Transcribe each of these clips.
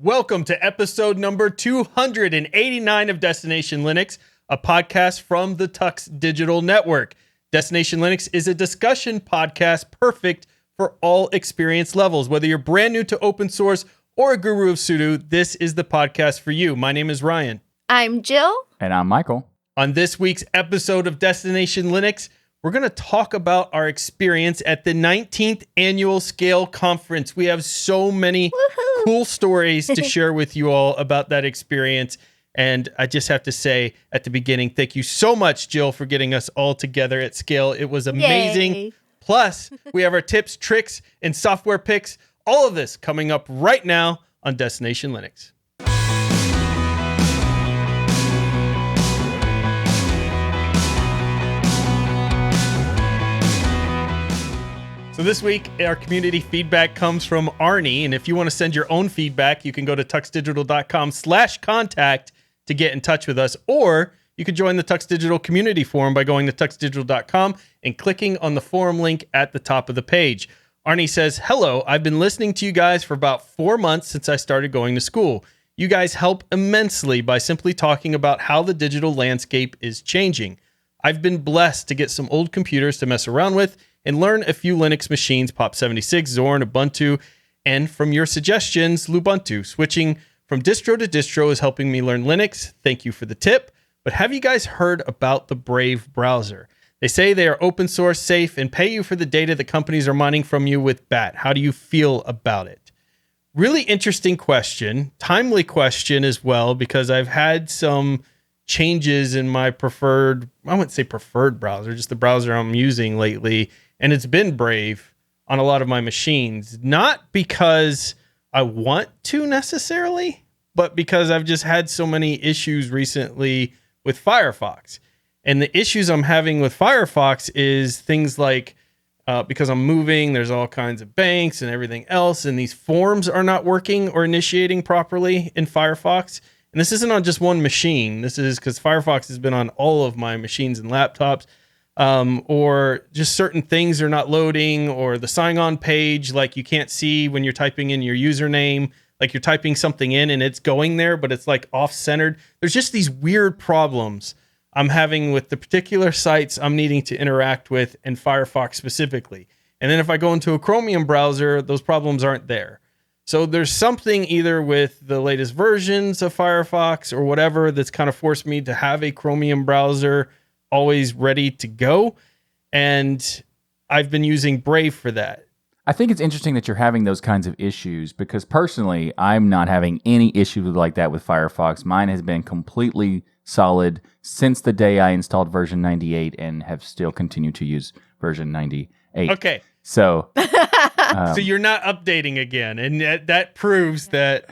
Welcome to episode number 289 of Destination Linux, a podcast from the TuxDigital Network. Destination Linux is a discussion podcast perfect for all experience levels. Whether you're brand new to open source or a guru of sudo, this is the podcast for you. My name is Ryan. I'm Jill. And I'm Michael. On this week's episode of Destination Linux, we're going to talk about our experience at the 19th Annual Scale Conference. We have so many cool stories to share with you all about that experience. And I just have to say at the beginning, thank you so much, Jill, for getting us all together at Scale. It was amazing. Yay. Plus, we have our tips, tricks, and software picks. All of this coming up right now on Destination Linux. So this week, our community feedback comes from Arnie. And if you want to send your own feedback, you can go to tuxdigital.com/contact to get in touch with us. Or you could join the TuxDigital community forum by going to tuxdigital.com and clicking on the forum link at the top of the page. Arnie says, "Hello, I've been listening to you guys for about 4 months since I started going to school. You guys help immensely by simply talking about how the digital landscape is changing. I've been blessed to get some old computers to mess around with and learn a few Linux machines, Pop76, Zorn, Ubuntu, and from your suggestions, Lubuntu. Switching from distro to distro is helping me learn Linux. Thank you for the tip. But have you guys heard about the Brave browser? They say they are open source, safe, and pay you for the data the companies are mining from you with BAT. How do you feel about it?" Really interesting question, timely question as well, because I've had some changes in my preferred, I wouldn't say preferred browser, just the browser I'm using lately. And it's been Brave on a lot of my machines, not because I want to necessarily, but because I've just had so many issues recently with Firefox. And the issues I'm having with Firefox is things like, because I'm moving, there's all kinds of banks and everything else, and these forms are not working or initiating properly in Firefox. And this isn't on just one machine. This is because Firefox has been on all of my machines and laptops. Or just certain things are not loading, or the sign-on page, like you can't see when you're typing in your username, like you're typing something in and it's going there, but it's like off-centered. There's just these weird problems I'm having with the particular sites I'm needing to interact with in Firefox specifically. And then if I go into a Chromium browser, those problems aren't there. So there's something either with the latest versions of Firefox or whatever that's kind of forced me to have a Chromium browser always ready to go. And I've been using Brave for that. I think it's interesting that you're having those kinds of issues because personally, I'm not having any issues like that with Firefox. Mine has been completely solid since the day I installed version 98 and have still continued to use version 98. Okay. So so you're not updating again, and that proves that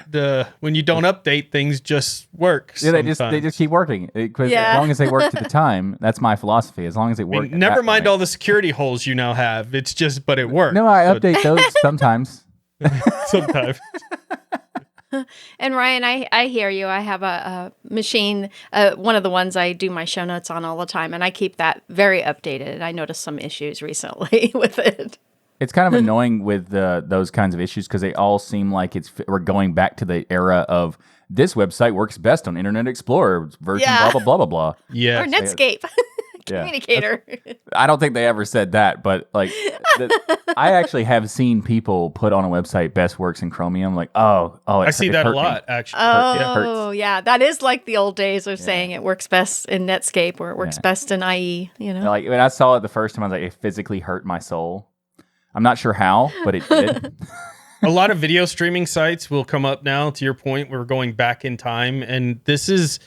when you don't update, things just work. Yeah, they just keep working because as long as they worked at the time, that's my philosophy. As long as it worked. Never mind all the security holes you now have. It's just, but it works. No, I update those sometimes. Sometimes. And Ryan, I hear you. I have a machine, one of the ones I do my show notes on all the time, and I keep that very updated. I noticed some issues recently with it. It's kind of annoying with those kinds of issues because they all seem like we're going back to the era of this website works best on Internet Explorer version blah, blah, blah, blah, blah. Yeah. Or Netscape. Communicator. I don't think they ever said that, but like I actually have seen people put on a website best works in Chromium. Like, I see that a lot, actually. Oh, yeah. That is like the old days of saying it works best in Netscape or it works best in IE, you know? Like when I saw it the first time, I was like, it physically hurt my soul. I'm not sure how, but it did. A lot of video streaming sites will come up now, to your point, we're going back in time. And it's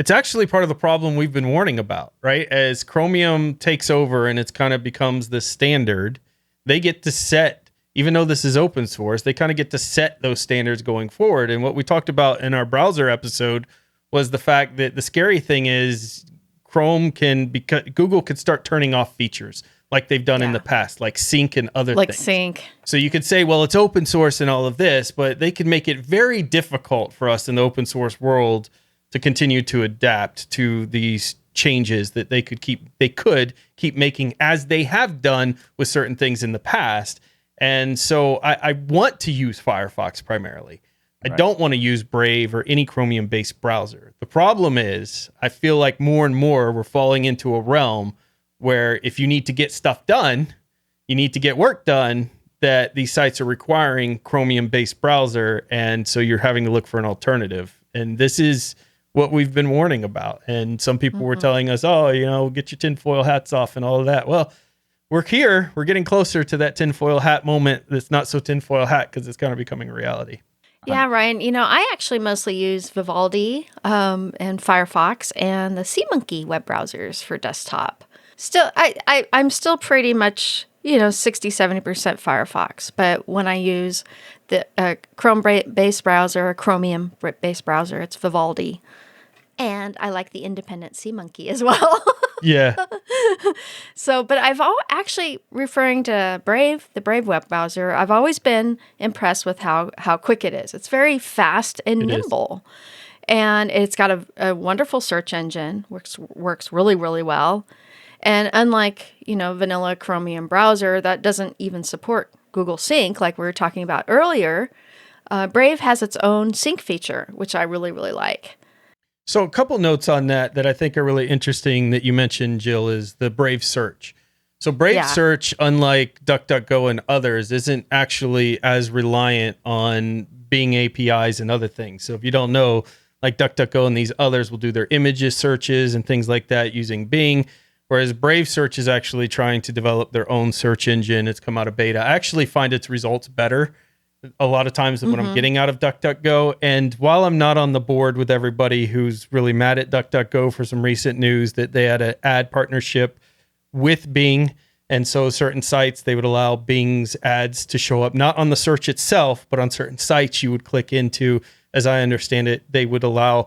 actually part of the problem we've been warning about, right? As Chromium takes over and it's kind of becomes the standard, they get to set, even though this is open source, they kind of get to set those standards going forward. And what we talked about in our browser episode was the fact that the scary thing is Google could start turning off features like they've done in the past, like sync and other things. Like sync. So you could say, well, it's open source and all of this, but they could make it very difficult for us in the open source world to continue to adapt to these changes that they could keep making, as they have done with certain things in the past. And so I want to use Firefox primarily, I don't want to use Brave or any Chromium-based browser. The problem is I feel like more and more we're falling into a realm where if you need to get stuff done, you need to get work done, that these sites are requiring Chromium-based browser, and so you're having to look for an alternative. And this is what we've been warning about. And some people were telling us, oh, get your tinfoil hats off and all of that. Well, we're here. We're getting closer to that tinfoil hat moment that's not so tinfoil hat because it's kind of becoming a reality. Yeah, Ryan, I actually mostly use Vivaldi and Firefox and the SeaMonkey web browsers for desktop. Still, I'm still pretty much, 60-70% Firefox. But when I use the Chrome-based browser, or Chromium-based browser, it's Vivaldi. And I like the independent SeaMonkey as well. Yeah. So, but actually referring to Brave, the Brave web browser, I've always been impressed with how quick it is. It's very fast and nimble. And it's got a wonderful search engine, works really, really well. And unlike, vanilla Chromium browser that doesn't even support Google Sync, like we were talking about earlier, Brave has its own sync feature, which I really, really like. So a couple notes on that I think are really interesting that you mentioned, Jill, is the Brave search. So Brave search, unlike DuckDuckGo and others, isn't actually as reliant on Bing APIs and other things. So if you don't know, like DuckDuckGo and these others will do their images searches and things like that using Bing, whereas Brave search is actually trying to develop their own search engine. It's come out of beta. I actually find its results better a lot of times than what I'm getting out of DuckDuckGo. And while I'm not on the board with everybody who's really mad at DuckDuckGo for some recent news that they had an ad partnership with Bing, and so certain sites, they would allow Bing's ads to show up, not on the search itself, but on certain sites you would click into. As I understand it, they would allow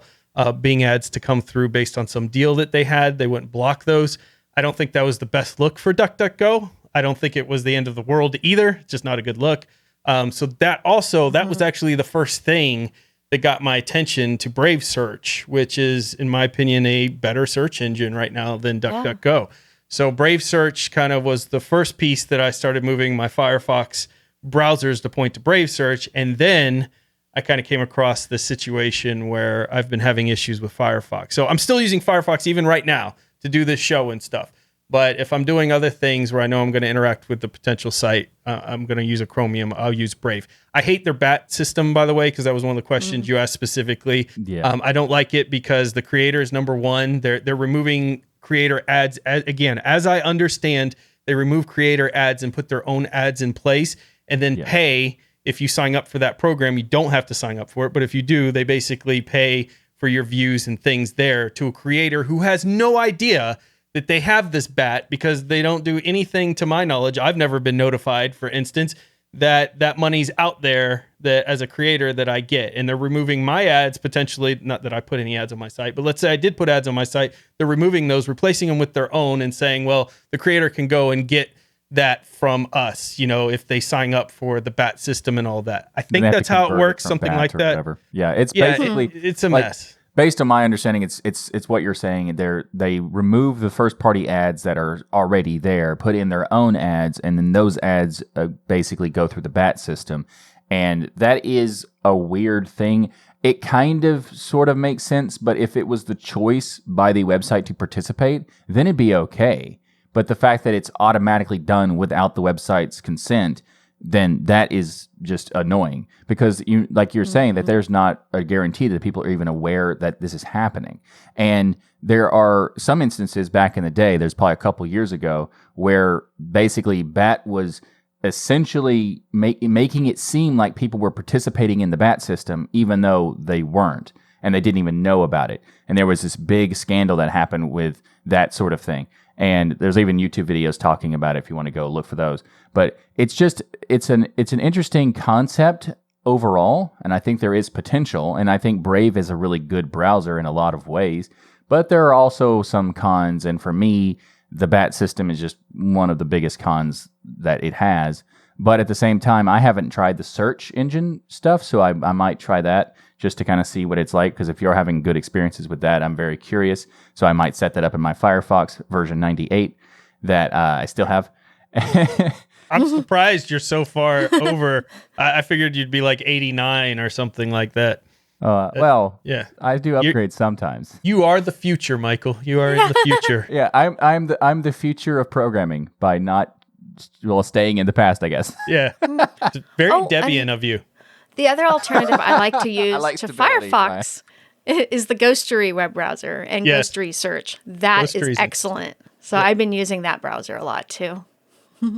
Bing ads to come through based on some deal that they had. They wouldn't block those. I don't think that was the best look for DuckDuckGo. I don't think it was the end of the world either. It's just not a good look. So that was actually the first thing that got my attention to Brave Search, which is, in my opinion, a better search engine right now than DuckDuckGo. So Brave Search kind of was the first piece that I started moving my Firefox browsers to point to Brave Search. And then I kind of came across this situation where I've been having issues with Firefox. So I'm still using Firefox even right now to do this show and stuff. But if I'm doing other things where I know I'm going to interact with the potential site, I'm going to use a Chromium. I'll use Brave. I hate their BAT system, by the way, because that was one of the questions you asked specifically. Yeah. I don't like it because the creators, number one, they're removing creator ads. Again, as I understand, they remove creator ads and put their own ads in place and then pay. If you sign up for that program, you don't have to sign up for it. But if you do, they basically pay for your views and things there to a creator who has no idea that they have this BAT because they don't do anything, to my knowledge. I've never been notified, for instance, that money's out there that as a creator that I get. And they're removing my ads potentially, not that I put any ads on my site, but let's say I did put ads on my site. They're removing those, replacing them with their own and saying, well, the creator can go and get that from us, if they sign up for the BAT system and all that. I think that's how it works, something like that. Whatever. Yeah, it's basically it's a mess. Based on my understanding, it's what you're saying. They remove the first party ads that are already there, put in their own ads, and then those ads basically go through the BAT system. And that is a weird thing. It kind of sort of makes sense, but if it was the choice by the website to participate, then it'd be okay. But the fact that it's automatically done without the website's consent, then that is just annoying because you're saying that there's not a guarantee that people are even aware that this is happening. And there are some instances back in the day, there's probably a couple years ago, where basically BAT was essentially making it seem like people were participating in the BAT system, even though they weren't, and they didn't even know about it. And there was this big scandal that happened with that sort of thing. And there's even YouTube videos talking about it if you want to go look for those. But it's an interesting concept overall, and I think there is potential. And I think Brave is a really good browser in a lot of ways. But there are also some cons, and for me, the BAT system is just one of the biggest cons that it has. But at the same time, I haven't tried the search engine stuff, so I might try that just to kind of see what it's like, because if you're having good experiences with that, I'm very curious. So I might set that up in my Firefox version 98 that I still have. I'm surprised you're so far over. I figured you'd be like 89 or something like that. Yeah, I do upgrade sometimes. You are the future, Michael. You are in the future. Yeah, I'm the future of programming by not staying in the past, I guess. Yeah, it's very Debian of you. The other alternative I like to use like to stability, Firefox is the Ghostery web browser and Ghostery search. That is excellent. So I've been using that browser a lot too.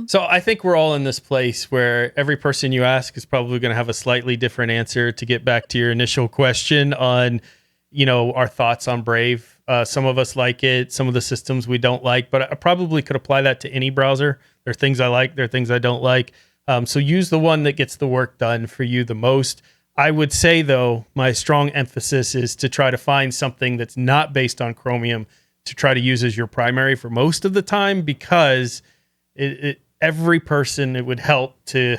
So I think we're all in this place where every person you ask is probably going to have a slightly different answer. To get back to your initial question on, our thoughts on Brave. Some of us like it. Some of the systems we don't like, but I probably could apply that to any browser. There are things I like. There are things I don't like. So use the one that gets the work done for you the most. I would say, though, my strong emphasis is to try to find something that's not based on Chromium to try to use as your primary for most of the time, because every person, it would help to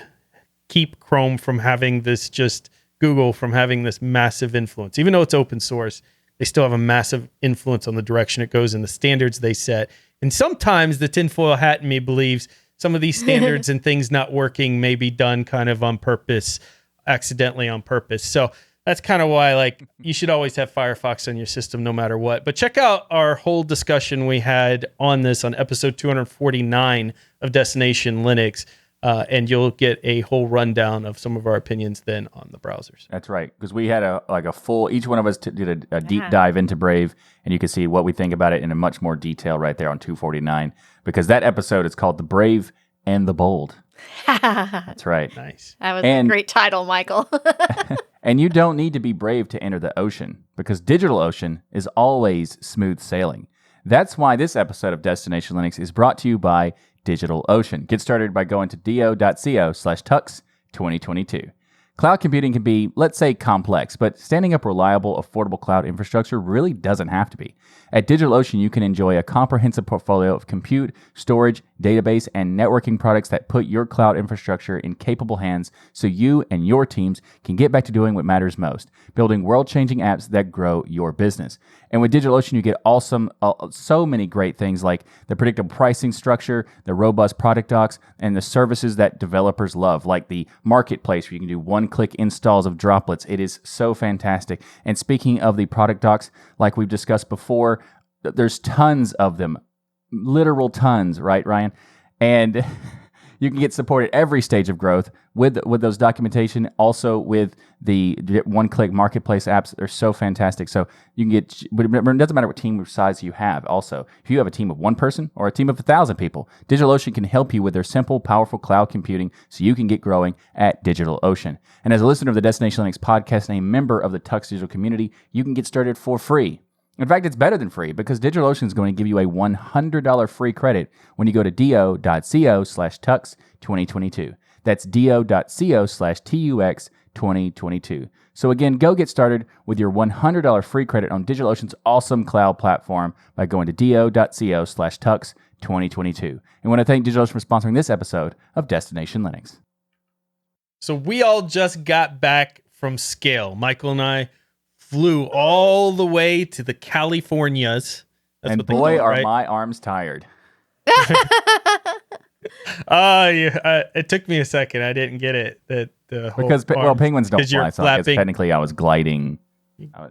keep Chrome from having this, just Google from having this massive influence. Even though it's open source, they still have a massive influence on the direction it goes and the standards they set. And sometimes the tinfoil hat in me believes some of these standards and things not working may be done kind of on purpose, accidentally on purpose. So that's kind of why, you should always have Firefox on your system no matter what. But check out our whole discussion we had on this on episode 249 of Destination Linux, and you'll get a whole rundown of some of our opinions then on the browsers. That's right, because we had a full, each one of us did a deep dive into Brave, and you can see what we think about it in a much more detail right there on 249, because that episode is called The Brave and the Bold. That's right. Nice. That was a great title, Michael. And you don't need to be brave to enter the ocean, because DigitalOcean is always smooth sailing. That's why this episode of Destination Linux is brought to you by DigitalOcean. Get started by going to do.co/tux2022. Cloud computing can be, let's say, complex, but standing up reliable, affordable cloud infrastructure really doesn't have to be. At DigitalOcean, you can enjoy a comprehensive portfolio of compute, storage, database, and networking products that put your cloud infrastructure in capable hands so you and your teams can get back to doing what matters most, building world-changing apps that grow your business. And with DigitalOcean, you get so many great things like the predictable pricing structure, the robust product docs, and the services that developers love, like the marketplace where you can do one-click installs of droplets. It is so fantastic. And speaking of the product docs, like we've discussed before, there's tons of them, literal tons, right, Ryan? And you can get support at every stage of growth with those documentation, also with the one-click marketplace apps. They're so fantastic. So you can get, it doesn't matter what team size you have. Also, if you have a team of one person or a team of 1,000 people, DigitalOcean can help you with their simple, powerful cloud computing so you can get growing at DigitalOcean. And as a listener of the Destination Linux podcast and a member of the Tux Digital community, you can get started for free. In fact, it's better than free, because DigitalOcean is going to give you a $100 free credit when you go to do.co/tux2022. That's do.co/tux2022. So again, go get started with your $100 free credit on DigitalOcean's awesome cloud platform by going to do.co/tux2022. And I want to thank DigitalOcean for sponsoring this episode of Destination Linux. So we all just got back from Scale. Michael and I flew all the way to the Californias. That's and boy, are my arms tired. It took me a second. I didn't get it. Because penguins don't fly. So I guess technically, I was gliding. Yeah.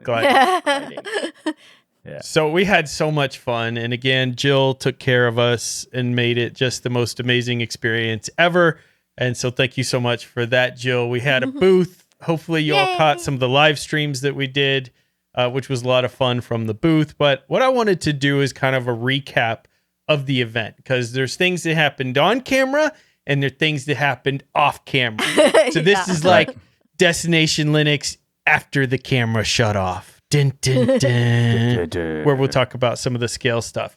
So we had so much fun, and again, Jill took care of us and made it just the most amazing experience ever. And so, thank you so much for that, Jill. We had a booth. Hopefully you all caught some of the live streams that we did, which was a lot of fun from the booth. But what I wanted to do is kind of a recap of the event, because there's things that happened on camera and there are things that happened off camera. So this is like Destination Linux after the camera shut off. Dun, dun, dun, where we'll talk about some of the Scale stuff.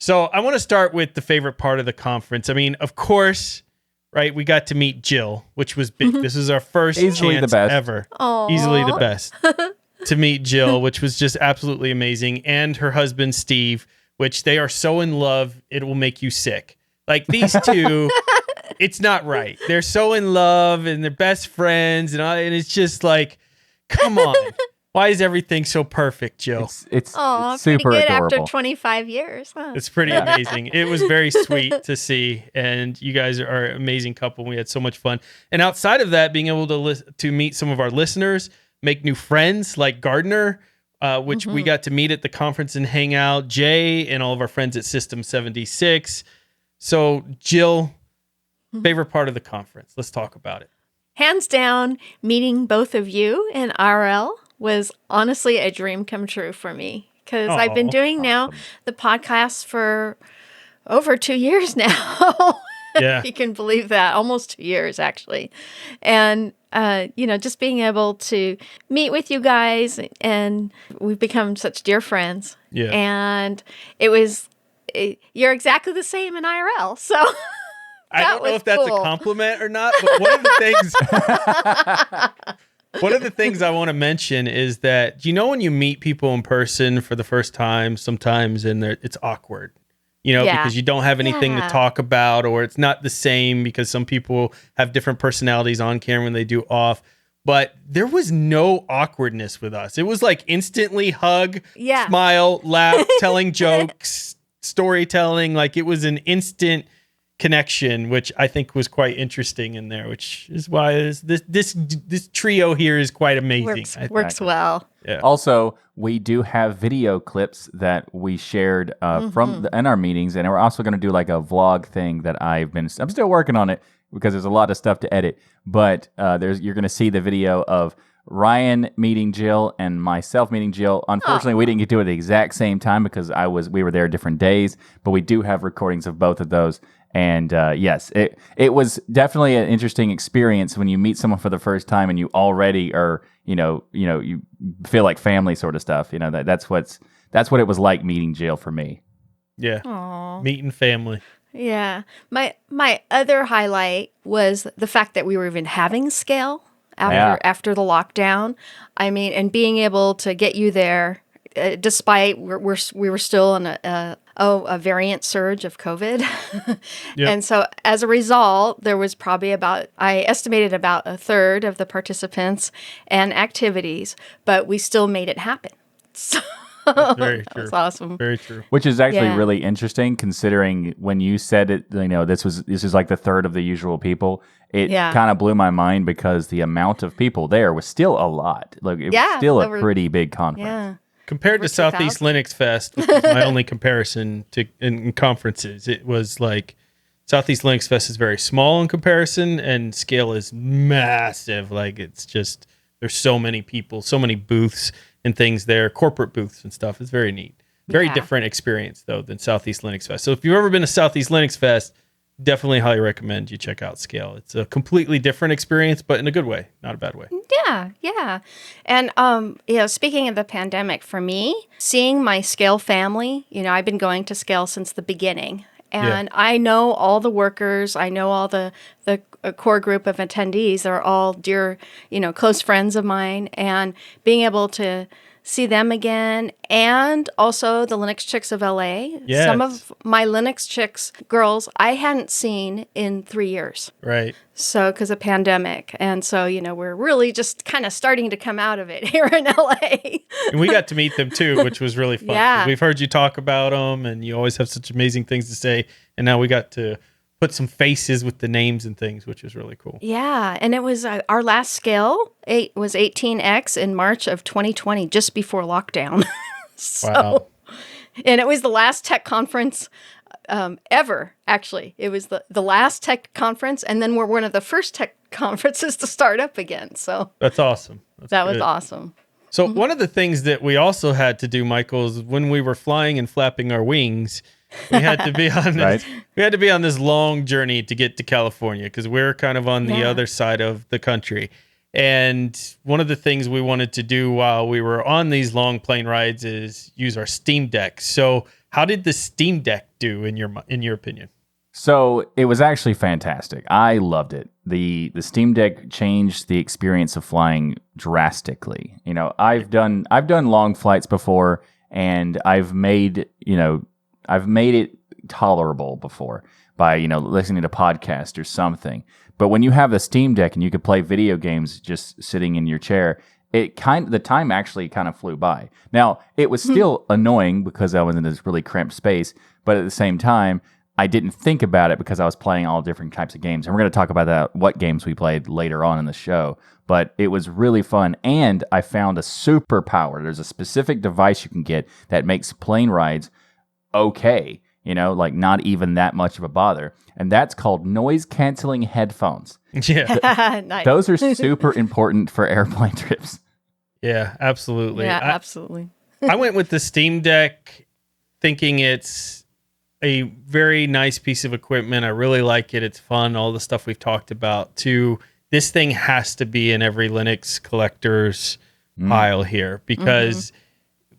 So I want to start with the favorite part of the conference. I mean, of course, right, we got to meet Jill, which was big. This is our first chance ever. Aww. Easily the best to meet Jill, which was just absolutely amazing. And her husband, Steve, which they are so in love, it will make you sick. Like these two, it's not right. They're so in love and they're best friends. And it's just like, come on. Why is everything so perfect, Jill? It's Oh, super pretty good adorable. after 25 years, huh? It's pretty amazing. It was very sweet to see, and you guys are an amazing couple. We had so much fun. And outside of that, being able to meet some of our listeners, make new friends like Gardiner, which we got to meet at the conference and hang out, Jay and all of our friends at System 76. So, Jill, favorite part of the conference. Let's talk about it. Hands down, meeting both of you in RL was honestly a dream come true for me, because I've been doing now the podcast for over 2 years now. Yeah. If you can believe that, almost 2 years actually. And, just being able to meet with you guys, and we've become such dear friends. Yeah. And you're exactly the same in IRL. So I don't know if that's a compliment or not, but one of the things I want to mention is that, when you meet people in person for the first time, sometimes it's awkward, because you don't have anything to talk about, or it's not the same because some people have different personalities on camera and they do off. But there was no awkwardness with us. It was like instantly hug, smile, laugh, telling jokes, storytelling. Like it was an instant connection, which I think was quite interesting in there, which is why this trio here is quite amazing. Works well. Yeah. Also, we do have video clips that we shared in our meetings, and we're also going to do like a vlog thing that I'm still working on it because there's a lot of stuff to edit. But you're going to see the video of Ryan meeting Jill and myself meeting Jill. Unfortunately, we didn't get to do it at the exact same time because we were there different days, but we do have recordings of both of those. And yes, it was definitely an interesting experience when you meet someone for the first time and you already are, you feel like family sort of stuff. That's what it was like meeting Jill for me. Yeah. Aww. Meeting family. Yeah. My other highlight was the fact that we were even having scale after the lockdown. I mean, and being able to get you there, despite we were still in a variant surge of COVID. Yep. And so as a result, there was probably I estimated about a third of the participants and activities, but we still made it happen. So that's very true. That was awesome. Very true. Which is actually really interesting considering when you said it, this is like the third of the usual people. It kind of blew my mind because the amount of people there was still a lot. Like it was still a pretty big conference. Yeah. Compared to Southeast Linux Fest, which is my only comparison in conferences, it was like Southeast Linux Fest is very small in comparison, and Scale is massive. Like it's just there's so many people, so many booths and things there, corporate booths and stuff. It's very neat. Very different experience though than Southeast Linux Fest. So if you've ever been to Southeast Linux Fest, definitely highly recommend you check out Scale. It's a completely different experience, but in a good way, not a bad way. Yeah. And, speaking of the pandemic, for me, seeing my Scale family, I've been going to Scale since the beginning. And I know all the workers. I know all the core group of attendees. They're all dear, close friends of mine. And being able to see them again, and also the Linux Chicks of LA. Yes. Some of my Linux Chicks girls I hadn't seen in 3 years. Right. So, because of pandemic. And so, we're really just kind of starting to come out of it here in LA. And we got to meet them too, which was really fun. Yeah. We've heard you talk about them and you always have such amazing things to say. And now we got to put some faces with the names and things, which is really cool. Yeah. And it was our last Scale. It was 18X in March of 2020, just before lockdown. Wow. And it was the last tech conference ever, actually. It was the last tech conference, and then we're one of the first tech conferences to start up again. So that's awesome. That was awesome. So one of the things that we also had to do, Michael, is when we were flying and flapping our wings, we had to be on this, we had to be on this long journey to get to California because we're kind of on the other side of the country. And one of the things we wanted to do while we were on these long plane rides is use our Steam Deck. So how did the Steam Deck do in your opinion? So it was actually fantastic. I loved it. The Steam Deck changed the experience of flying drastically. I've done long flights before, and I've made it tolerable before by listening to podcasts or something. But when you have the Steam Deck and you could play video games just sitting in your chair, the time actually kind of flew by. Now, it was still annoying because I was in this really cramped space, but at the same time, I didn't think about it because I was playing all different types of games. And we're going to talk about that, what games we played later on in the show. But it was really fun. And I found a superpower. There's a specific device you can get that makes plane rides okay. Like not even that much of a bother. And that's called noise-canceling headphones. Yeah. Nice. Those are super important for airplane trips. Yeah, absolutely. Yeah, absolutely. I went with the Steam Deck thinking it's a very nice piece of equipment. I really like it. It's fun. All the stuff we've talked about too. This thing has to be in every Linux collector's pile here because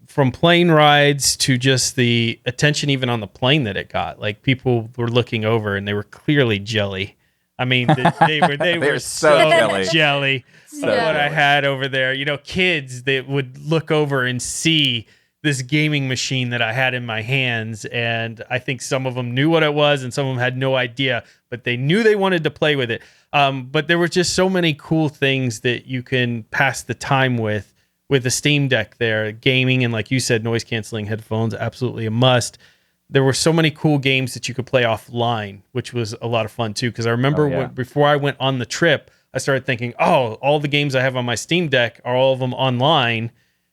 from plane rides to just the attention even on the plane that it got, like people were looking over and they were clearly jelly. I mean, they were so jelly of what I had over there. Kids that would look over and see this gaming machine that I had in my hands. And I think some of them knew what it was and some of them had no idea, but they knew they wanted to play with it. But there were just so many cool things that you can pass the time with the Steam Deck there. Gaming and, like you said, noise canceling headphones, absolutely a must. There were so many cool games that you could play offline, which was a lot of fun too. Because I remember before I went on the trip, I started thinking, all the games I have on my Steam Deck are all of them online.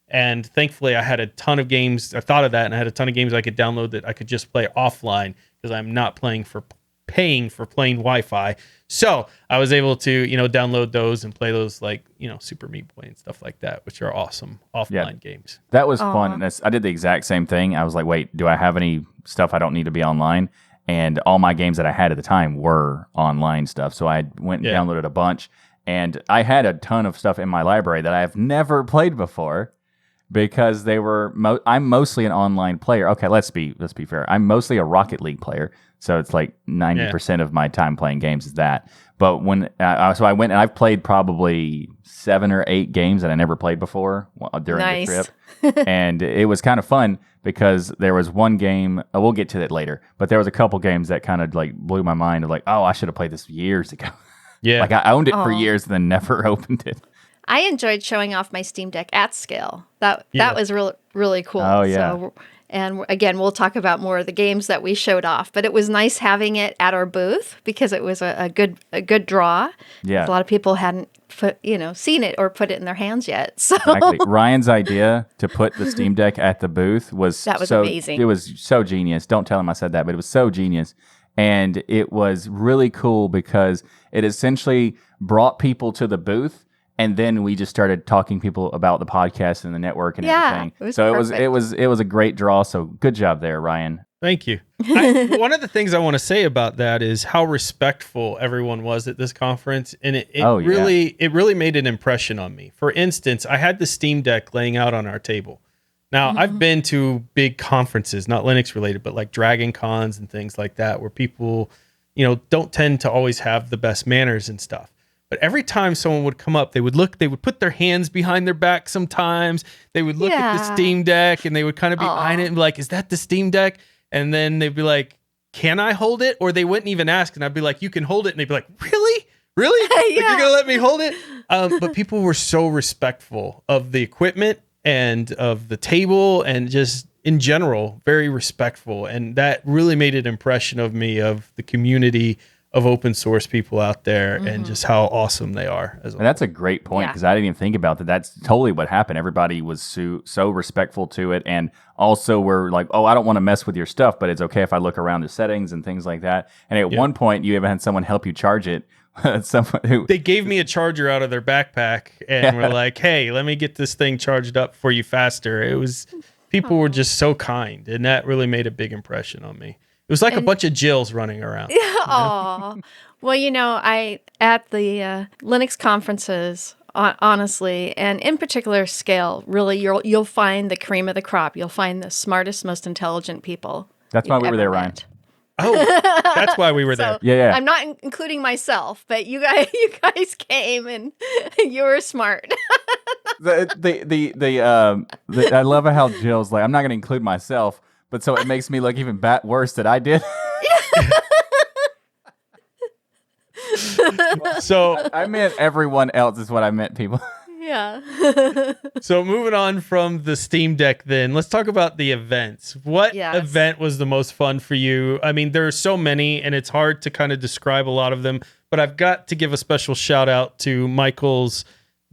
And thankfully, I had a ton of games. I thought of that, and I had a ton of games I could download that I could just play offline because I'm not paying for plain Wi-Fi. So I was able to, download those and play those like, Super Meat Boy and stuff like that, which are awesome offline games. That was fun. And I did the exact same thing. I was like, wait, do I have any stuff I don't need to be online? And all my games that I had at the time were online stuff. So I went and downloaded a bunch. And I had a ton of stuff in my library that I have never played before. Because they were, I'm mostly an online player. Okay, let's be fair. I'm mostly a Rocket League player, so it's like 90% of my time playing games is that. But when so I went and I've played probably 7 or 8 games that I never played before during the trip, and it was kind of fun because there was one game. We'll get to that later, but there was a couple games that kind of like blew my mind. Of like, I should have played this years ago. Yeah, like I owned it for years and then never opened it. I enjoyed showing off my Steam Deck at scale. That was really cool. Oh, yeah. So, and again, we'll talk about more of the games that we showed off. But it was nice having it at our booth because it was a good draw. Yeah. A lot of people hadn't seen it or put it in their hands yet. So exactly. Ryan's idea to put the Steam Deck at the booth was amazing. It was so genius. Don't tell him I said that, but it was so genius. And it was really cool because it essentially brought people to the booth. And then we just started talking people about the podcast and the network and everything. It was a great draw. So good job there, Ryan. Thank you. One of the things I want to say about that is how respectful everyone was at this conference, and it really made an impression on me. For instance, I had the Steam Deck laying out on our table. Now, I've been to big conferences, not Linux related, but like Dragon Cons and things like that, where people, don't tend to always have the best manners and stuff. But every time someone would come up, they would put their hands behind their back sometimes. They would look at the Steam Deck and they would kind of be eyeing it and be like, is that the Steam Deck? And then they'd be like, can I hold it? Or they wouldn't even ask. And I'd be like, you can hold it. And they'd be like, really? Really? Like, you're going to let me hold it? But people were so respectful of the equipment and of the table and just in general, very respectful. And that really made an impression of me, of the community of open source people out there and just how awesome they are as well. And that's a great point because I didn't even think about that. That's totally what happened. Everybody was so respectful to it. And also we're like, I don't want to mess with your stuff, but it's okay if I look around the settings and things like that. And at one point you even had someone help you charge it. They gave me a charger out of their backpack and were like, hey, let me get this thing charged up for you faster. People were just so kind. And that really made a big impression on me. It was like a bunch of Jills running around. Aw. Well, I at the Linux conferences, honestly, and in particular scale, really, you'll find the cream of the crop. You'll find the smartest, most intelligent people. That's why we were there, Ryan. Oh, that's why we were there. Yeah. I'm not including myself, but you guys came and you were smart. I love how Jill's like, I'm not going to include myself. But so it makes me look even worse that I did. So I meant everyone else is what I meant, people. Yeah. So moving on from the Steam Deck, then let's talk about the events. What event was the most fun for you? I mean, there are so many, and it's hard to kind of describe a lot of them. But I've got to give a special shout out to Michael's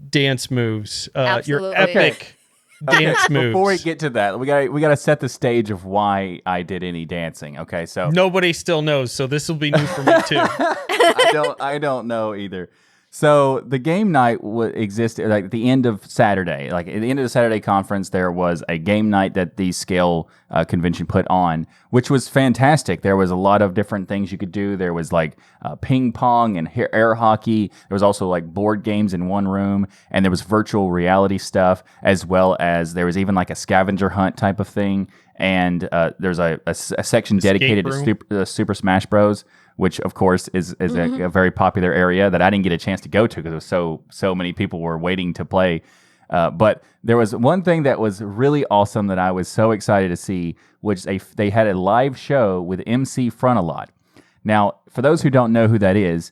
dance moves. Your epic dance moves. Before we get to that, we gotta set the stage of why I did any dancing. Okay, so nobody still knows, so this will be new for me too. I don't know either. So the game night existed like at the end of Saturday. Like at the end of the Saturday conference, there was a game night that the Scale convention put on, which was fantastic. There was a lot of different things you could do. There was like ping pong and air hockey. There was also like board games in one room, and there was virtual reality stuff, as well as there was even like a scavenger hunt type of thing. And there's a section dedicated to Super Smash Bros., which of course is a very popular area that I didn't get a chance to go to because so many people were waiting to play. But there was one thing that was really awesome that I was so excited to see, which they had a live show with MC Frontalot. Now, for those who don't know who that is,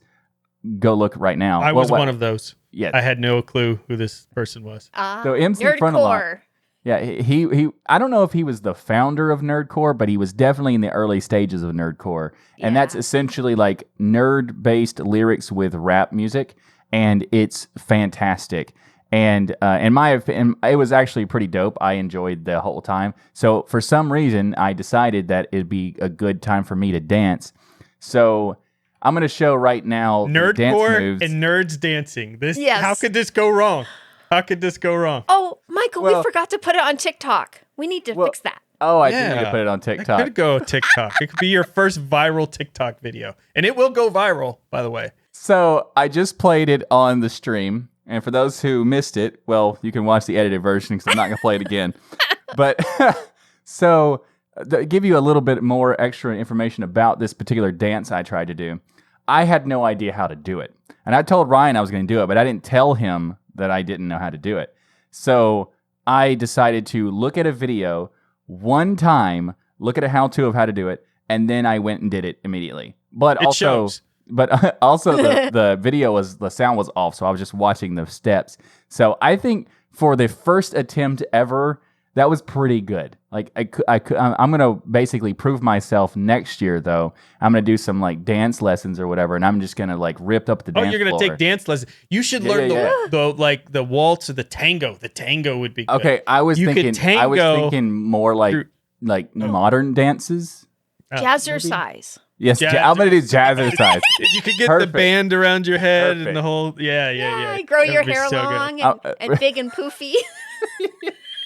go look right now. I was one of those. Yes. I had no clue who this person was. So MC Frontalot. Yeah, he I don't know if he was the founder of Nerdcore, but he was definitely in the early stages of Nerdcore. And that's essentially like nerd-based lyrics with rap music, and it's fantastic. And in my opinion, it was actually pretty dope. I enjoyed the whole time. So for some reason, I decided that it'd be a good time for me to dance. So I'm going to show right now Nerdcore dance moves. And nerds dancing. How could this go wrong? How could this go wrong? Oh, Michael, we forgot to put it on TikTok. We need to fix that. Oh, I do need to put it on TikTok. It could go TikTok. It could be your first viral TikTok video. And it will go viral, by the way. So I just played it on the stream. And for those who missed it, well, you can watch the edited version because I'm not going to play it again. But so to give you a little bit more extra information about this particular dance I tried to do, I had no idea how to do it. And I told Ryan I was going to do it, but I didn't tell him that I didn't know how to do it. So I decided to look at a video one time, look at a how-to of how to do it, and then I went and did it immediately. But it shows. But also the sound was off, so I was just watching the steps. So I think for the first attempt ever, that was pretty good. Like I'm gonna basically prove myself next year, though. I'm gonna do some like dance lessons or whatever, and I'm just gonna like rip up the dance floor. Oh, you're gonna take dance lessons. You should learn the waltz or the tango. The tango would be good. Okay, I was thinking more like modern dances. Jazzercise. Yes, I'm gonna do jazzercise. You could get the band around your head and the whole Grow your hair long and big and poofy.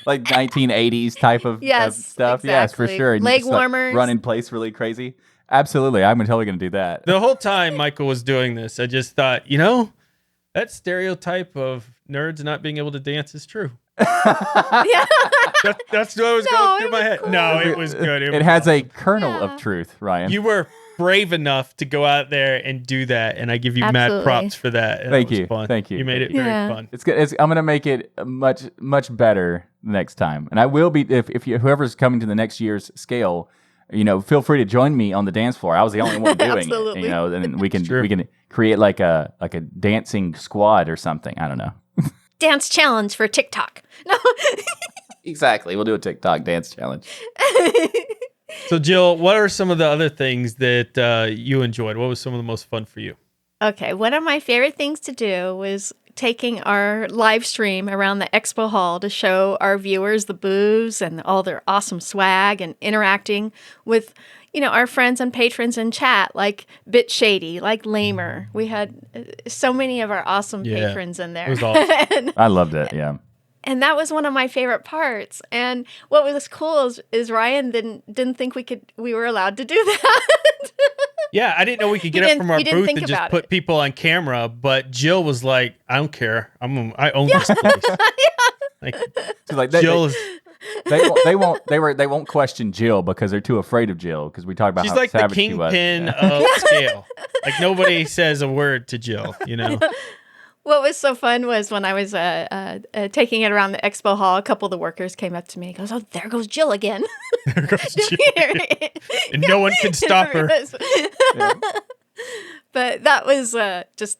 Like 1980s type of stuff. Exactly. Yes, for sure. And leg just, like, warmers. run in place really crazy. Absolutely. I'm totally going to do that. The whole time Michael was doing this, I just thought, that stereotype of nerds not being able to dance is true. Yeah. That's what was going through my head. Cool. No, it was good. It has a kernel of truth, Ryan. You were brave enough to go out there and do that, and I give you mad props for that. Thank you. Thank you. You made it very fun. It's good. I'm going to make it much better next time, and I will be if whoever's coming to the next year's Scale. Feel free to join me on the dance floor. I was the only one doing it. And we can create like a dancing squad or something. I don't know. Dance challenge for TikTok. No. Exactly. We'll do a TikTok dance challenge. So, Jill, what are some of the other things that you enjoyed? What was some of the most fun for you? Okay, one of my favorite things to do was taking our live stream around the expo hall to show our viewers the booths and all their awesome swag and interacting with, our friends and patrons in chat, like Bit Shady, like Lamer. We had so many of our awesome patrons in there. It was awesome. I loved it, yeah. And that was one of my favorite parts. And what was cool is Ryan didn't think we were allowed to do that. Yeah, I didn't know we could get up from our booth and just put people on camera. But Jill was like, "I don't care. I own this place." Jill is. They won't question Jill because they're too afraid of Jill because we talk about she's how like the savage she was. kingpin of Scale. Like nobody says a word to Jill. What was so fun was when I was taking it around the expo hall, a couple of the workers came up to me and goes, "Oh, there goes Jill again." There goes Jill. And no one can stop her. Yeah. But that was just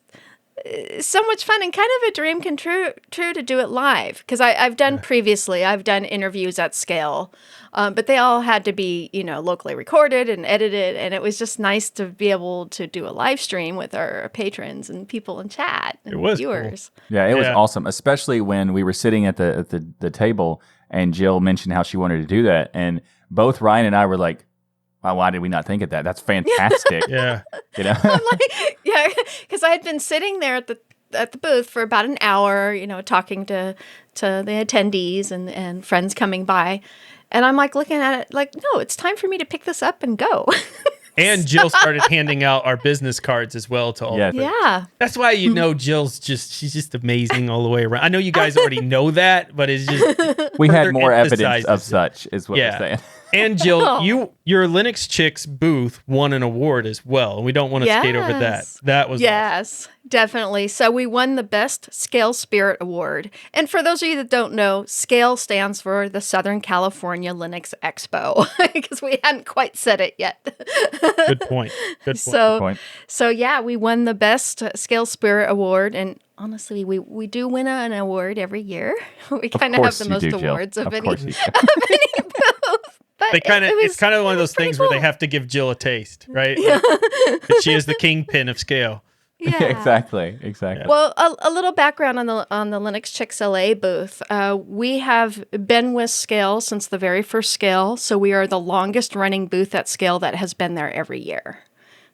so much fun and kind of a dream come true to do it live. Because I've done previously, I've done interviews at scale, but they all had to be, locally recorded and edited. And it was just nice to be able to do a live stream with our patrons and people in chat and viewers. Cool. Yeah, it was awesome, especially when we were sitting at the table and Jill mentioned how she wanted to do that. And both Ryan and I were like, why did we not think of that? That's fantastic. Yeah. I'm like, because I had been sitting there at the booth for about an hour, talking to the attendees and friends coming by. And I'm like looking at it like, no, it's time for me to pick this up and go. And Jill started handing out our business cards as well to all. Yes. Yeah. That's why she's just amazing all the way around. I know you guys already know that, but it's just we had more evidence emphasizes of such, is what we're saying. And Jill, your Linux Chix booth won an award as well. We don't want to skate over that. That was awesome. Definitely. So we won the Best Scale Spirit Award. And for those of you that don't know, SCALE stands for the Southern California Linux Expo, because we hadn't quite said it yet. Good point. Good point. So yeah, we won the Best Scale Spirit Award. And honestly, we do win an award every year. We kind of have the most awards of any booth. But it's kind of one of those things where they have to give Jill a taste, right? Like, she is the kingpin of scale. Yeah. Exactly. Well, a little background on the Linux Chix LA booth. We have been with Scale since the very first Scale, so we are the longest running booth at Scale that has been there every year.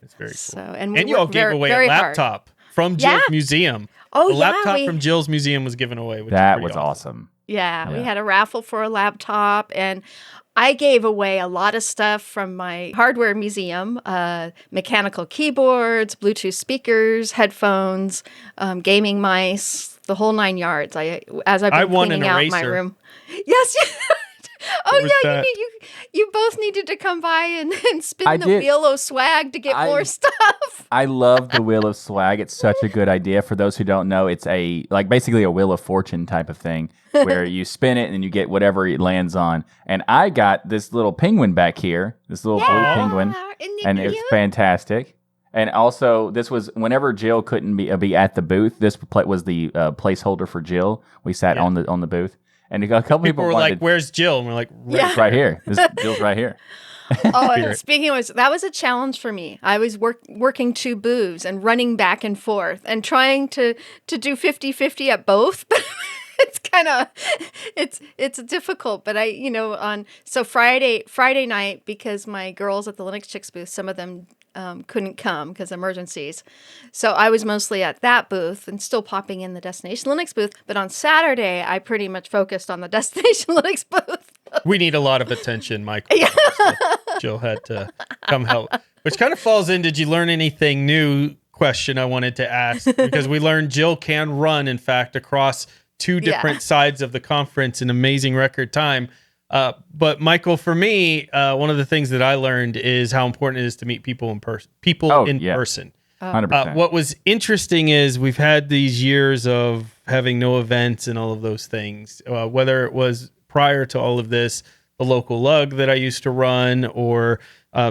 That's very cool. So, and you all gave away a laptop from Jill's museum. Oh, the laptop from Jill's museum was given away. That was awesome. Yeah, we had a raffle for a laptop, and I gave away a lot of stuff from my hardware museum, mechanical keyboards, Bluetooth speakers, headphones, gaming mice, the whole 9 yards. I've been cleaning out my room. Yes. Oh yeah, you both needed to come by and spin the wheel of swag to get more stuff. I love the wheel of swag. It's such a good idea. For those who don't know, it's basically a wheel of fortune type of thing where you spin it and you get whatever it lands on. And I got this little penguin back here, this little blue penguin, and it's fantastic. And also, this was whenever Jill couldn't be at the booth. This was the placeholder for Jill. We sat on the booth. And a couple people were like, "Where's Jill?" And we're like, "Right here. Jill's right here." Speaking of which, that was a challenge for me. I was working 2 booths and running back and forth and trying to do 50-50 at both. But it's kind of it's difficult. But so Friday night, because my girls at the Linux Chix booth, some of them couldn't come because of emergencies. So I was mostly at that booth and still popping in the Destination Linux booth. But on Saturday, I pretty much focused on the Destination Linux booth. We need a lot of attention, Michael. Yeah. So Jill had to come help. Which kind of falls in, did you learn anything new question I wanted to ask? Because we learned Jill can run, in fact, across 2 different sides of the conference in amazing record time. But Michael, for me, one of the things that I learned is how important it is to meet people in person. Person. 100%. What was interesting is we've had these years of having no events and all of those things, whether it was prior to all of this, the local lug that I used to run, or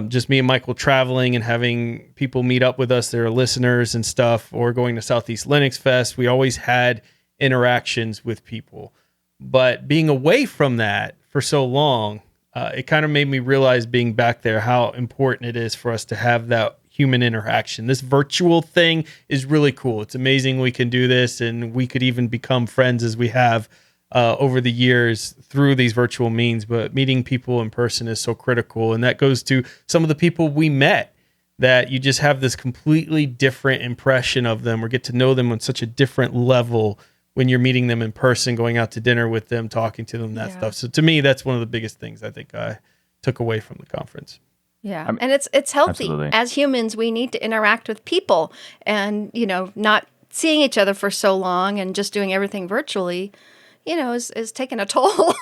just me and Michael traveling and having people meet up with us that are listeners and stuff, or going to Southeast Linux Fest. We always had interactions with people. But being away from that for so long, it kind of made me realize, being back there, how important it is for us to have that human interaction. This virtual thing is really cool. It's amazing we can do this, and we could even become friends as we have over the years through these virtual means. But meeting people in person is so critical, and that goes to some of the people we met, that you just have this completely different impression of them or get to know them on such a different level when you're meeting them in person, going out to dinner with them, talking to them, that stuff. So to me, that's one of the biggest things I think I took away from the conference. Yeah. And it's healthy. Absolutely. As humans, we need to interact with people, and, not seeing each other for so long and just doing everything virtually, is taking a toll.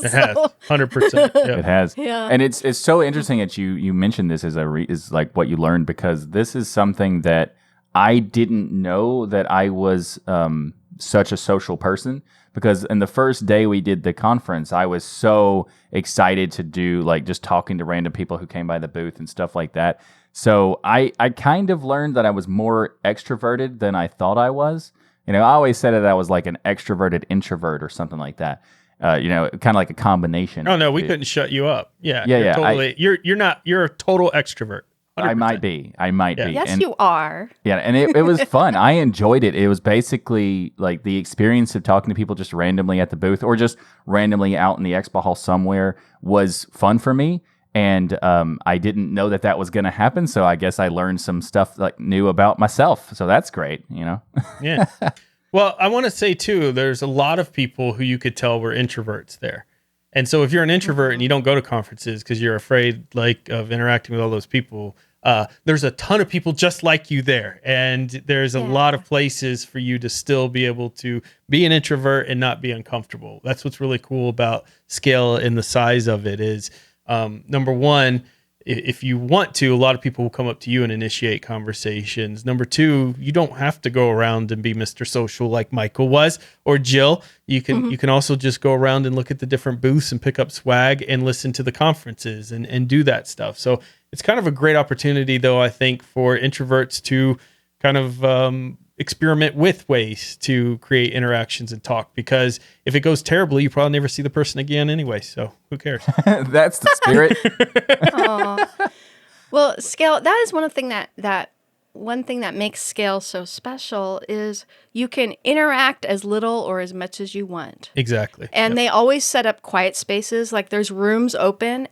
It has 100%. Yeah. It has. Yeah. And it's so interesting that you mentioned this as is like what you learned, because this is something that I didn't know that I was, such a social person, because in the first day we did the conference, I was so excited to do like just talking to random people who came by the booth and stuff like that. So I kind of learned that I was more extroverted than I thought I was. I always said that I was like an extroverted introvert or something like that. Kind of like a combination. Oh no, we couldn't shut you up. Yeah, yeah. Totally. You're a total extrovert. 100%. I might be. Yes, you are. Yeah, and it was fun. I enjoyed it. It was basically like the experience of talking to people just randomly at the booth or just randomly out in the expo hall somewhere was fun for me. And I didn't know that was going to happen. So I guess I learned some stuff like new about myself. So that's great, Yeah. Well, I want to say too, there's a lot of people who you could tell were introverts there. And so if you're an introvert and you don't go to conferences because you're afraid of interacting with all those people, there's a ton of people just like you there. And there's a lot of places for you to still be able to be an introvert and not be uncomfortable. That's what's really cool about scale and the size of it is, number one, if you want to, a lot of people will come up to you and initiate conversations. Number two, you don't have to go around and be Mr. Social like Michael was or Jill. You can also just go around and look at the different booths and pick up swag and listen to the conferences and do that stuff. So it's kind of a great opportunity, though, I think, for introverts to kind of experiment with ways to create interactions and talk, because if it goes terribly, you probably never see the person again anyway. So who cares? That's the spirit. Well, scale, that is one thing that makes scale so special is you can interact as little or as much as you want. Exactly. And they always set up quiet spaces, like there's rooms open,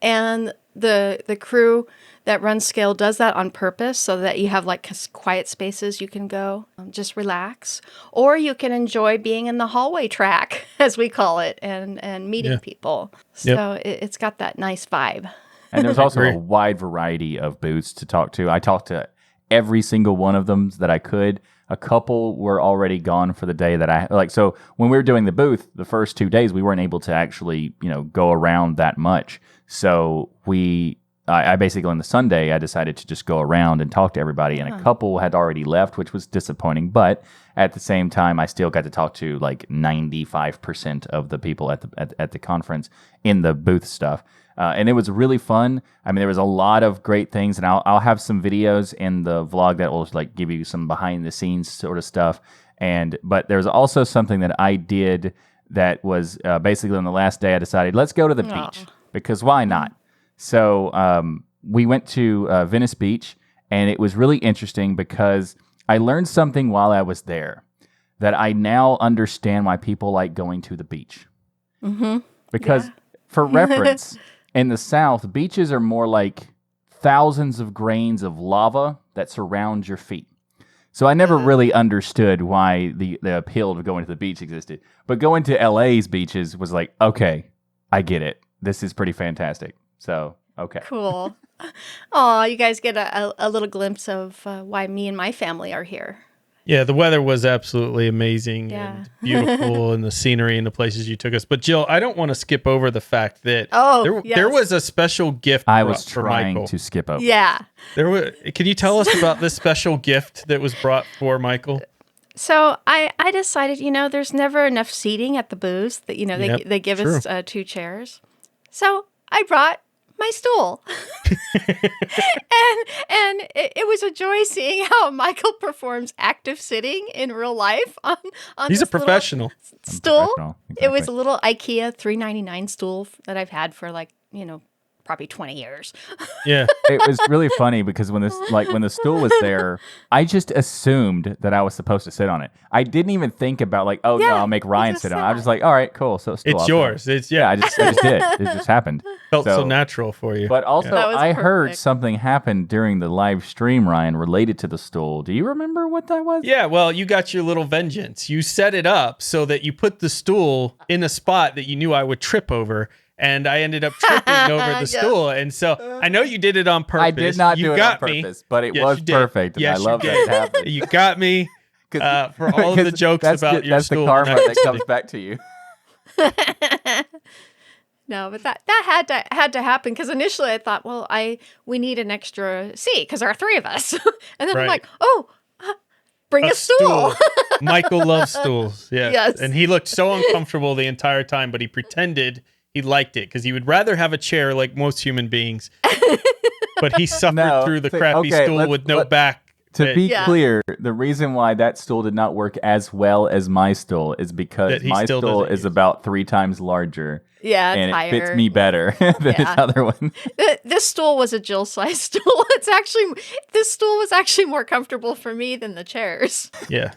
and the crew that runs scale does that on purpose so that you have like quiet spaces you can go, just relax, or you can enjoy being in the hallway track, as we call it, and meeting people. So it's got that nice vibe. And there's also a wide variety of booths to talk to. I talked to every single one of them that I could. A couple were already gone for the day that I like. So when we were doing the booth, the first 2 days, we weren't able to actually, go around that much. So I basically on the Sunday, I decided to just go around and talk to everybody. And a couple had already left, which was disappointing. But at the same time, I still got to talk to like 95% of the people at the conference in the booth stuff. And it was really fun. I mean, there was a lot of great things, and I'll have some videos in the vlog that will like give you some behind the scenes sort of stuff. But there's also something that I did that was basically on the last day. I decided let's go to the beach because why not? So we went to Venice Beach, and it was really interesting because I learned something while I was there that I now understand why people like going to the beach. Mm-hmm. Because for reference. In the South, beaches are more like thousands of grains of lava that surround your feet. So I never really understood why the appeal of going to the beach existed. But going to LA's beaches was like, okay, I get it. This is pretty fantastic. So, okay. Cool. Oh, you guys get a little glimpse of why me and my family are here. Yeah, the weather was absolutely amazing and beautiful, and the scenery and the places you took us. But Jill, I don't want to skip over the fact that there was a special gift I was for trying Michael. to skip over. Yeah. Can you tell us about this special gift that was brought for Michael? So I decided, there's never enough seating at the booths. That they give us 2 chairs. So I brought my stool. and it was a joy seeing how Michael performs active sitting in real life on He's a professional stool. Exactly. It was a little IKEA $3.99 stool that I've had for probably 20 years. Yeah. It was really funny because when the stool was there, I just assumed that I was supposed to sit on it. I didn't even think about no, I'll make Ryan sit on it. I was just like, all right, cool. So it's yours. It's I just did. It just happened. Felt so natural for you. But also, I heard perfect. something happen during the live stream, Ryan, related to the stool. Do you remember what that was? Yeah, well, you got your little vengeance. You set it up so that you put the stool in a spot that you knew I would trip over. And I ended up tripping over the stool. And so I know you did it on purpose. I did not do it on purpose, but it was perfect. And I love that it happened. You got me for all of the jokes about your stool. That's the karma that comes back to you. No, but that had to happen because initially I thought, we need an extra seat because there are 3 of us. And then I'm like, Bring a stool. Michael loves stools. Yeah. Yes. And he looked so uncomfortable the entire time, but he pretended he liked it because he would rather have a chair like most human beings. But he suffered through the crappy stool with no back. To be clear, the reason why that stool did not work as well as my stool is because my stool is about 3 times larger. Yeah, and higher. it fits me better than this other one. This stool was a Jill-sized stool. This stool was actually more comfortable for me than the chairs. Yeah.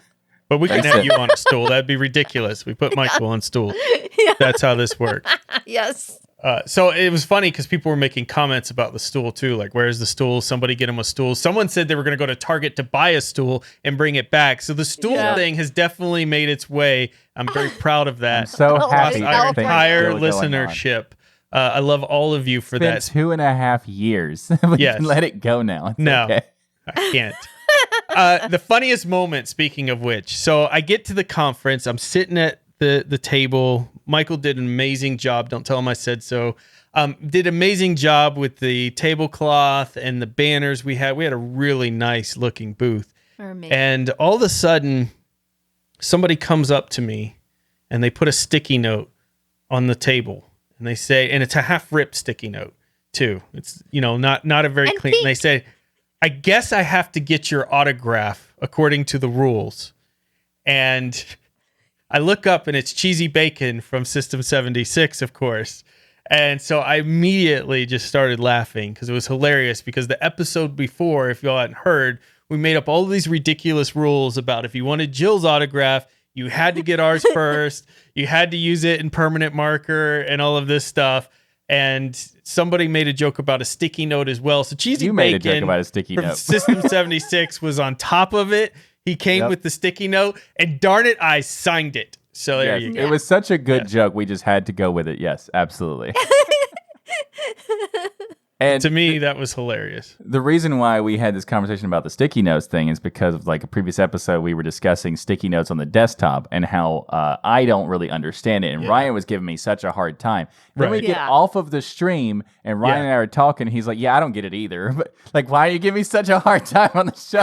But we can have you on a stool. That'd be ridiculous. We put Michael on stool. Yeah. That's how this works. Yes. So it was funny because people were making comments about the stool too. Like, where's the stool? Somebody get him a stool. Someone said they were going to go to Target to buy a stool and bring it back. So the stool thing has definitely made its way. I'm very proud of that. I'm so happy. Our entire listenership. I love all of you for that. 2.5 years. We can let it go now. It's okay. I can't. The funniest moment, speaking of which, so I get to the conference. I'm sitting at the table. Michael did an amazing job. Don't tell him I said so. Did amazing job with the tablecloth and the banners we had. We had a really nice looking booth. And all of a sudden, somebody comes up to me and they put a sticky note on the table. And they say, and it's a half ripped sticky note too. It's, not a very clean. And they say, I guess I have to get your autograph according to the rules. And I look up and it's Cheesy Bacon from System 76, of course. And so I immediately just started laughing because it was hilarious because the episode before, if y'all hadn't heard, we made up all of these ridiculous rules about if you wanted Jill's autograph, you had to get ours first. You had to use it in permanent marker and all of this stuff. And somebody made a joke about a sticky note as well. So Cheesy Bacon made a joke about a sticky from note. System 76 was on top of it. He came with the sticky note, and darn it, I signed it. So there you go. It was such a good joke. We just had to go with it. Yes, absolutely. And to me, that was hilarious. The reason why we had this conversation about the sticky notes thing is because of like a previous episode, we were discussing sticky notes on the desktop and how I don't really understand it. And Ryan was giving me such a hard time. Then we get off of the stream and Ryan and I are talking. He's like, I don't get it either. But like, why do you give me such a hard time on the show?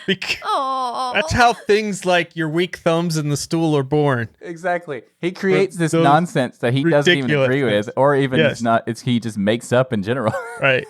That's how things like your weak thumbs and the stool are born. Exactly. He creates this nonsense that he doesn't even agree with, or even it's not. He just makes up in general. Right.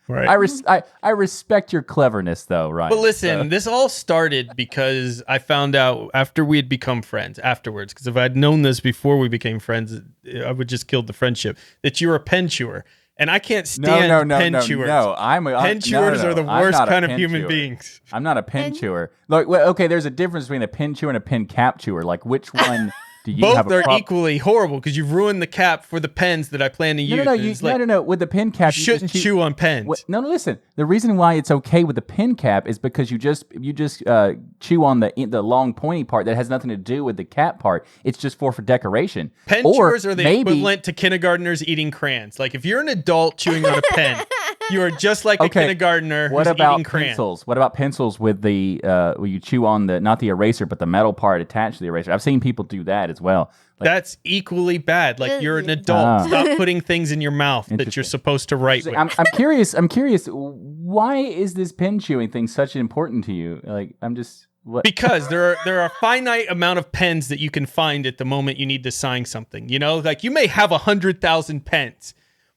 I respect your cleverness, though, Ryan. But listen, this all started because I found out after we had become friends afterwards. Because if I'd known this before we became friends, I would just kill the friendship. That you're a pen chewer. And I can't stand pen chewers. Pen chewers are the worst kind of human beings. I'm not a pen chewer. Like, okay, there's a difference between a pen chewer and a pen cap chewer. Like, which one do you have a problem? Both are equally horrible because you've ruined the cap for the pens that I plan to use. No. With the pen cap, you shouldn't chew on pens. No, listen. The reason why it's okay with the pen cap is because you just chew on the long pointy part that has nothing to do with the cap part. It's just for decoration. Pen chewers are the equivalent to kindergartners eating crayons. Like if you're an adult chewing on a pen, you are just like a kindergartner who's eating crayons. Pencils? What about pencils with the where you chew on not the eraser but the metal part attached to the eraser? I've seen people do that as well. That's equally bad. Like you're an adult. Stop putting things in your mouth that you're supposed to write with. I'm curious. Why is this pen chewing thing such important to you? Like I'm just. What? Because there are a finite amount of pens that you can find at the moment you need to sign something. Like you may have 100,000 pens.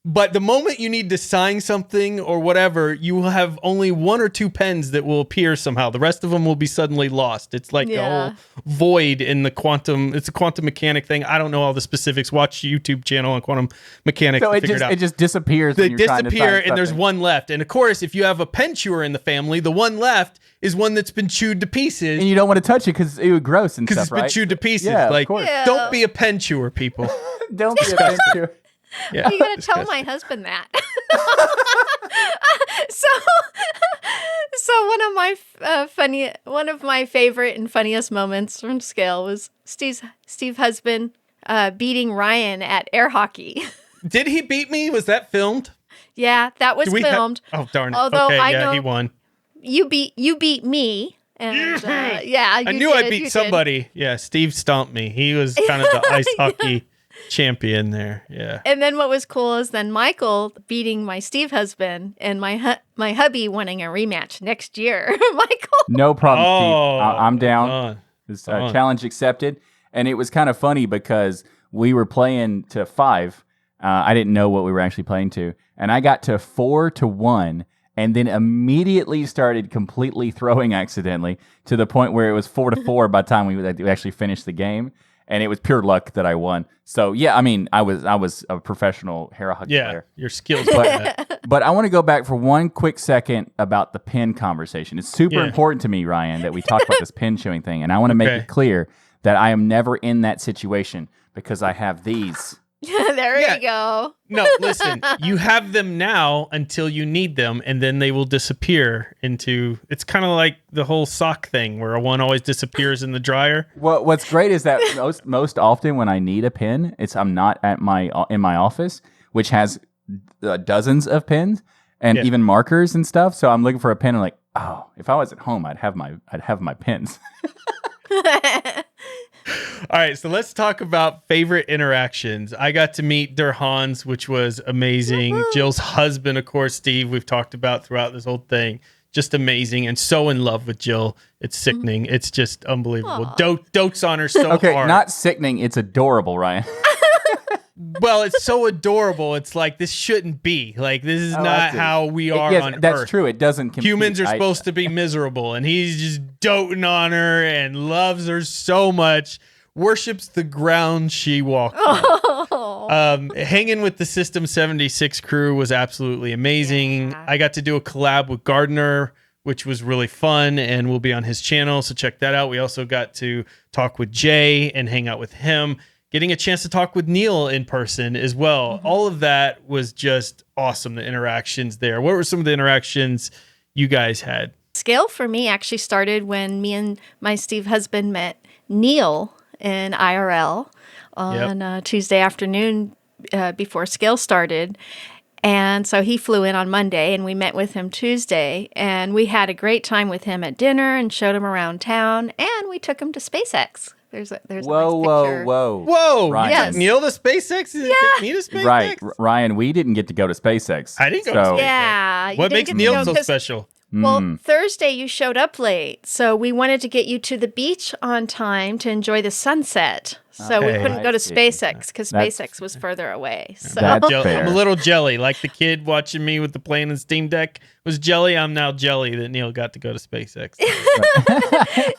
But the moment you need to sign something or whatever, you will have only 1 or 2 pens that will appear somehow. The rest of them will be suddenly lost. It's like a whole void in the quantum. It's a quantum mechanic thing. I don't know all the specifics. Watch YouTube channel on quantum mechanics to figure it out. It just disappears. They disappear and there's one left. And of course, if you have a pen chewer in the family, the one left is one that's been chewed to pieces. And you don't want to touch it because it would gross and stuff, because it's been chewed to pieces. Yeah, of course. Don't be a pen chewer, people. Don't be a pen chewer. Yeah, you gotta tell my husband that. So one of my favorite and funniest moments from Scale was Steve's husband beating Ryan at air hockey. Did he beat me? Was that filmed? Yeah, that was filmed. Oh darn it! Although okay, I know he won. You beat me. And I knew I beat somebody. Yeah, Steve stomped me. He was kind of the ice hockey champion there. Yeah. And then what was cool is then Michael beating my Steve husband and my hubby wanting a rematch next year. Michael. No problem, Oh, Steve. I'm down. fun. This Fun. challenge accepted. And it was kind of funny because we were playing to 5. I didn't know what we were actually playing to. And I got to 4-1 and then immediately started completely throwing accidentally to the point where it was 4-4 by the time we actually finished the game. And it was pure luck that I won. So, yeah, I mean, I was a professional hair hug player. Your skills. But I want to go back for one quick second about the pin conversation. It's super important to me, Ryan, that we talk about this pin showing thing. And I want to make it clear that I am never in that situation because I have these. There you go. No, listen, you have them now until you need them, and then they will disappear into, it's kind of like the whole sock thing where one always disappears in the dryer. Well, what's great is that most often when I need a pin, I'm not in my office, which has dozens of pins and even markers and stuff. So I'm looking for a pin and like, oh, if I was at home, I'd have my pins. All right, so let's talk about favorite interactions. I got to meet Der Hans, which was amazing. Woo-hoo. Jill's husband, of course, Steve, we've talked about throughout this whole thing. Just amazing and so in love with Jill. It's sickening. It's just unbelievable. Dotes on her so Okay, hard. not sickening. It's adorable, Ryan. Well, it's so adorable. It's like, this shouldn't be. Like, this is not how we are on Earth. That's true. It doesn't compete. Humans are supposed to be miserable, and he's just doting on her and loves her so much, worships the ground she walks on. Hanging with the System 76 crew was absolutely amazing. Yeah. I got to do a collab with Gardiner, which was really fun, and will be on his channel, so check that out. We also got to talk with Jay and hang out with him. Getting a chance to talk with Neil in person as well. Mm-hmm. All of that was just awesome, the interactions there. What were some of the interactions you guys had? Scale for me actually started when me and my Steve husband met Neil in IRL on Tuesday afternoon before Scale started. And so he flew in on Monday and we met with him Tuesday. And we had a great time with him at dinner and showed him around town. And we took him to SpaceX. There's a nice picture. Whoa. Ryan. Yes. Neil to SpaceX? You take me to SpaceX? Right, Ryan, we didn't get to go to SpaceX. I didn't go to SpaceX. Yeah. you What didn't makes get to Neil go so 'cause- special? Well, Thursday you showed up late, so we wanted to get you to the beach on time to enjoy the sunset. So we Okay. couldn't go to I see. SpaceX because That's SpaceX was further away. So That's I'm fair. a little jelly. Like the kid watching me with the plane and Steam Deck was jelly. I'm now jelly that Neil got to go to SpaceX.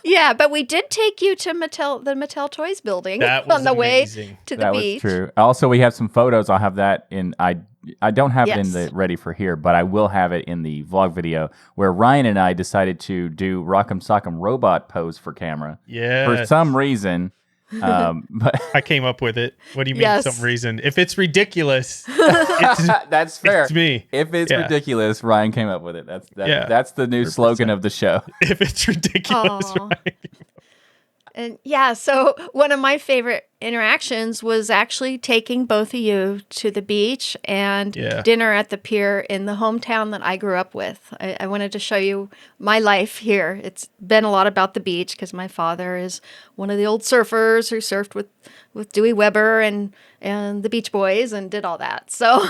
yeah, but we did take you to the Mattel Toys building That was on the amazing. way to the That beach. was true. Also, we have some photos. I'll have that in. I don't have it in Yes. the ready for here, but I will have it in the vlog video where Ryan and I decided to do Rock'em Sock'em robot pose for camera. Yeah. For some reason. But I came up with it. What do you mean, Yes. some reason? If it's ridiculous, it's, that's fair. it's me. If it's Yeah. ridiculous, Ryan came up with it. Yeah. That's the new slogan of the show. If it's ridiculous, Aw. right? And yeah, so one of my favorite interactions was actually taking both of you to the beach and Yeah. dinner at the pier in the hometown that I grew up with. I wanted to show you my life here. It's been a lot about the beach because my father is one of the old surfers who surfed with Dewey Weber and the Beach Boys and did all that. So,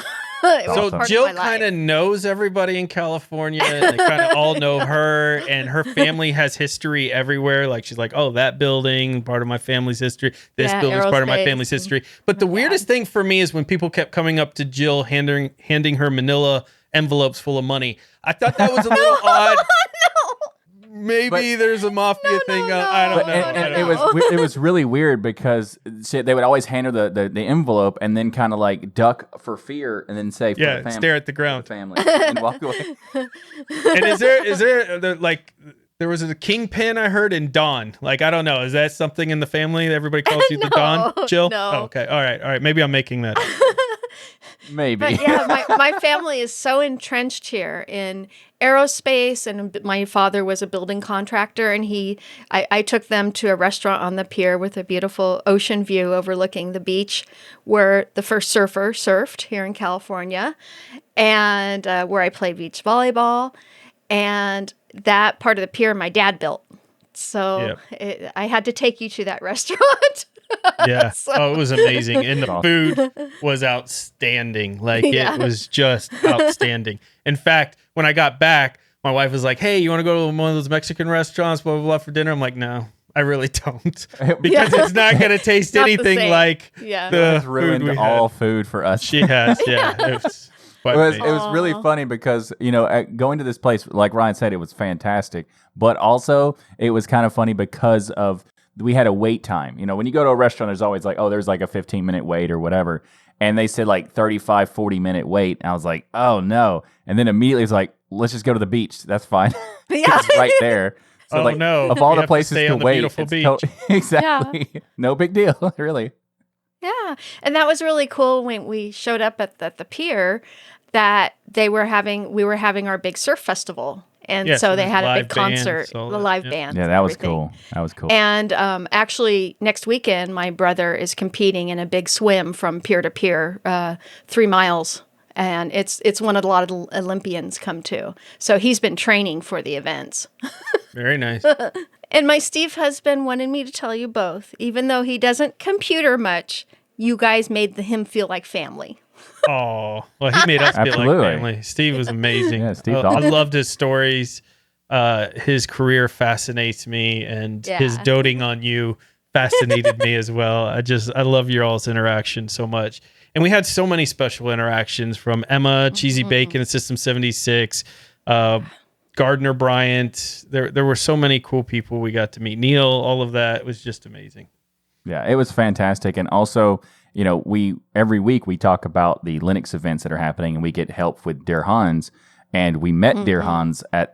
it was So part Jill of my life. kind of knows everybody in California. And they kind of all know her, and her family has history everywhere. Like she's like, oh, that building, part of my family's history. This Yeah, building's part of my aerospace family's history. But the weirdest thing for me is when people kept coming up to Jill, handing her Manila envelopes full of money. I thought that was a little odd. Maybe there's a mafia thing. I don't But, know. and it was really weird because they would always hand her the envelope and then kind of like duck for fear and then say, for the family, stare at the ground. family, and walk away. And is there like there was a kingpin I heard in Dawn? Like I don't know. Is that something in the family that everybody calls you the Dawn? Jill? no. Oh, okay. All right. Maybe I'm making that up. Maybe. But yeah, my family is so entrenched here in aerospace, and my father was a building contractor, and I took them to a restaurant on the pier with a beautiful ocean view overlooking the beach, where the first surfer surfed here in California, and where I played beach volleyball, and that part of the pier my dad built. So I had to take you to that restaurant. Yeah. Oh, it was amazing. And the Awesome. food was outstanding. Like, Yeah. it was just outstanding. In fact, when I got back, my wife was like, hey, you want to go to one of those Mexican restaurants, blah, blah, blah, for dinner? I'm like, no, I really don't. Because it's not going to taste Not the anything same. like Yeah. the It's ruined food we all had. food for us. She has, yeah. It was quite It amazing. was really Aw. funny because, going to this place, like Ryan said, it was fantastic. But also, it was kind of funny because of we had a wait time. When you go to a restaurant, there's always like, oh, there's like a 15-minute wait or whatever. And they said like 35, 40-minute wait. And I was like, oh, no. And then immediately it's like, let's just go to the beach. That's fine. Yeah. It's right there. So Oh, like, no. of all We the have to places stay to on the wait, beautiful it's beach. exactly. No big deal, really. Yeah. And that was really cool when we showed up at the pier that we were having our big surf festival. And Yeah, so so they there's had a live big concert, bands, all the that, live yeah. bands. Yeah, and that was everything. cool. That was cool. And actually, next weekend, my brother is competing in a big swim from pier to pier, 3 miles. And it's one of a lot of the Olympians come to. So he's been training for the events. Very nice. And my Steve husband wanted me to tell you both, even though he doesn't computer much, you guys made him feel like family. Oh, well, he made us feel like Absolutely. family. Steve was amazing. Yeah, Steve's I awesome. loved his stories. His career fascinates me, and his Yeah. doting on you fascinated me as well. I love your all's interaction so much. And we had so many special interactions from Emma, Cheesy Bacon at System 76, Gardiner, Bryant. There were so many cool people we got to meet. Neil, all of that was just amazing. Yeah, it was fantastic. And also, every week we talk about the Linux events that are happening, and we get help with Dear Hans. And we met Dear Hans at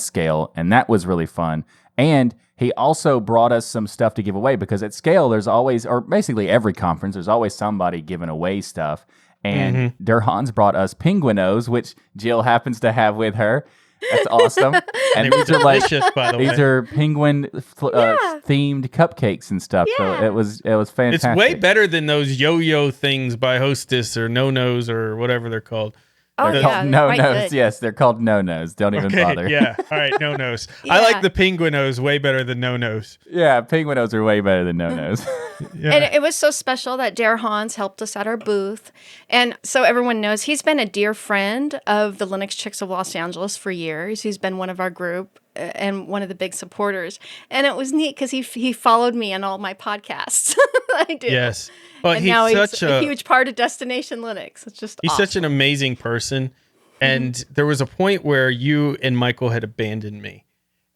Scale, and that was really fun. And he also brought us some stuff to give away because at Scale, there's always, or basically every conference, there's always somebody giving away stuff. And Dear Hans brought us Penguinos, which Jill happens to have with her. That's awesome. And They were these are like delicious, by the way. these are penguin themed cupcakes and stuff. Yeah. So it was fantastic. It's way better than those yo-yo things by Hostess or No-Nos or whatever they're called. Oh, They're yeah. called they're quite no-nos. good. Yes, they're called no-nos. Don't even bother. Yeah. All right. No-nos. I Yeah. like the Penguinos way better than No-nos. Yeah, penguinos are way better than no-nos. Yeah. And it was so special that Dare Hans helped us at our booth. And so everyone knows he's been a dear friend of the Linux Chicks of Los Angeles for years. He's been one of our group and one of the big supporters. And it was neat because he followed me on all my podcasts. I do. Yes. But And now he's he's such a huge part of Destination Linux. It's just he's awesome. such an amazing person. And there was a point where you and Michael had abandoned me.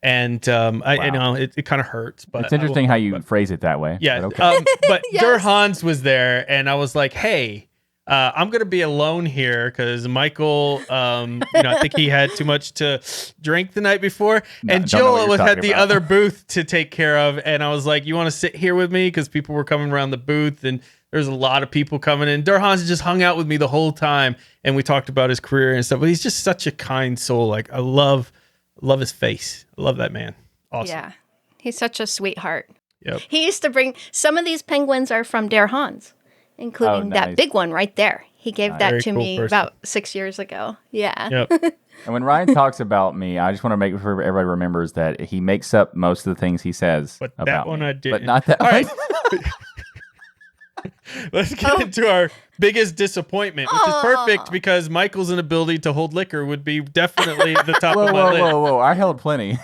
And I know it kind of hurts, but It's interesting how you phrase it that way. yeah. But okay. But Yes. Der Hans was there, and I was like, hey, I'm gonna be alone here because Michael, I think he had too much to drink the night before, No, and don't know what Jill you're had talking the about. other booth to take care of, and I was like, you want to sit here with me because people were coming around the booth, and there's a lot of people coming in. Der Hans just hung out with me the whole time, and we talked about his career and stuff. But he's just such a kind soul. Like I love his face. I love that man. Awesome. Yeah. He's such a sweetheart. Yep. He used to bring some of these penguins are from Dare Hans, including nice. that big one right there. He gave that Very to cool me person. about 6 years ago. Yeah. Yep. And when Ryan talks about me, I just want to make sure everybody remembers that he makes up most of the things he says But about that one me. I But didn't. not that All one. right. Let's get into our biggest disappointment, which is perfect because Michael's inability to hold liquor would be definitely at the top Whoa, of my whoa, list. whoa, whoa. I held plenty.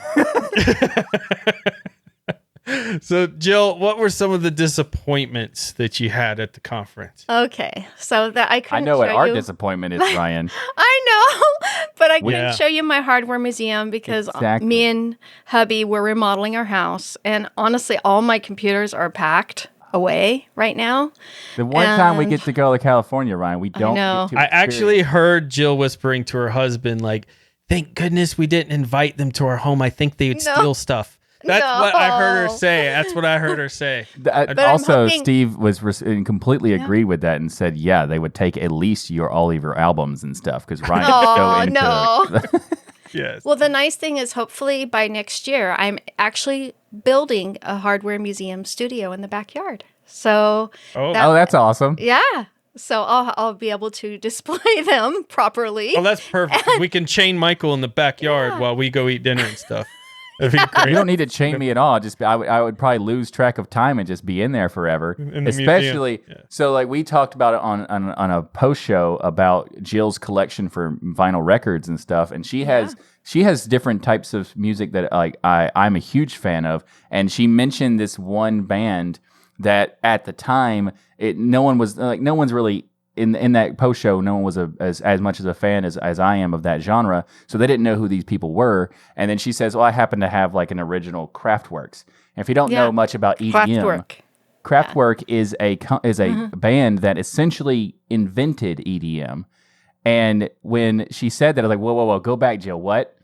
So, Jill, what were some of the disappointments that you had at the conference? Okay. So that I I couldn't know what show our you. disappointment is, Ryan. I know, but I couldn't Yeah. show you my hardware museum because Exactly. me and hubby were remodeling our house. And honestly, all my computers are packed away right now. The one time we And- get to go to California, Ryan, we don't know. get to I actually experience- heard Jill whispering to her husband, like, thank goodness we didn't invite them to our home. I think they would No. steal stuff. That's what I heard her No. say. That's what I heard her say. I'm Also, hoping- Steve was completely agreed with that and said, yeah, they would take at least all of your albums and stuff because Ryan would go Oh, into no. Yes. Well, the nice thing is hopefully by next year, I'm actually building a hardware museum studio in the backyard. So, Oh. Oh, that's awesome. yeah. So I'll be able to display them properly. Oh, that's perfect. We can chain Michael in the backyard while we go eat dinner and stuff. That'd be great. You don't need to chain me at all. Just I would probably lose track of time and just be in there forever. In the Especially museum. Yeah. so, like we talked about it on a post show about Jill's collection for vinyl records and stuff, and she has different types of music that like I'm a huge fan of, and she mentioned this one band that at the time no one's really. In that post show, no one was as much as a fan as I am of that genre, so they didn't know who these people were. And then she says, "Well, I happen to have like an original Kraftwerk." And if you don't know much about EDM, Kraftwerk is a band that essentially invented EDM. And when she said that, I was like, "Whoa, go back, Jill. What?"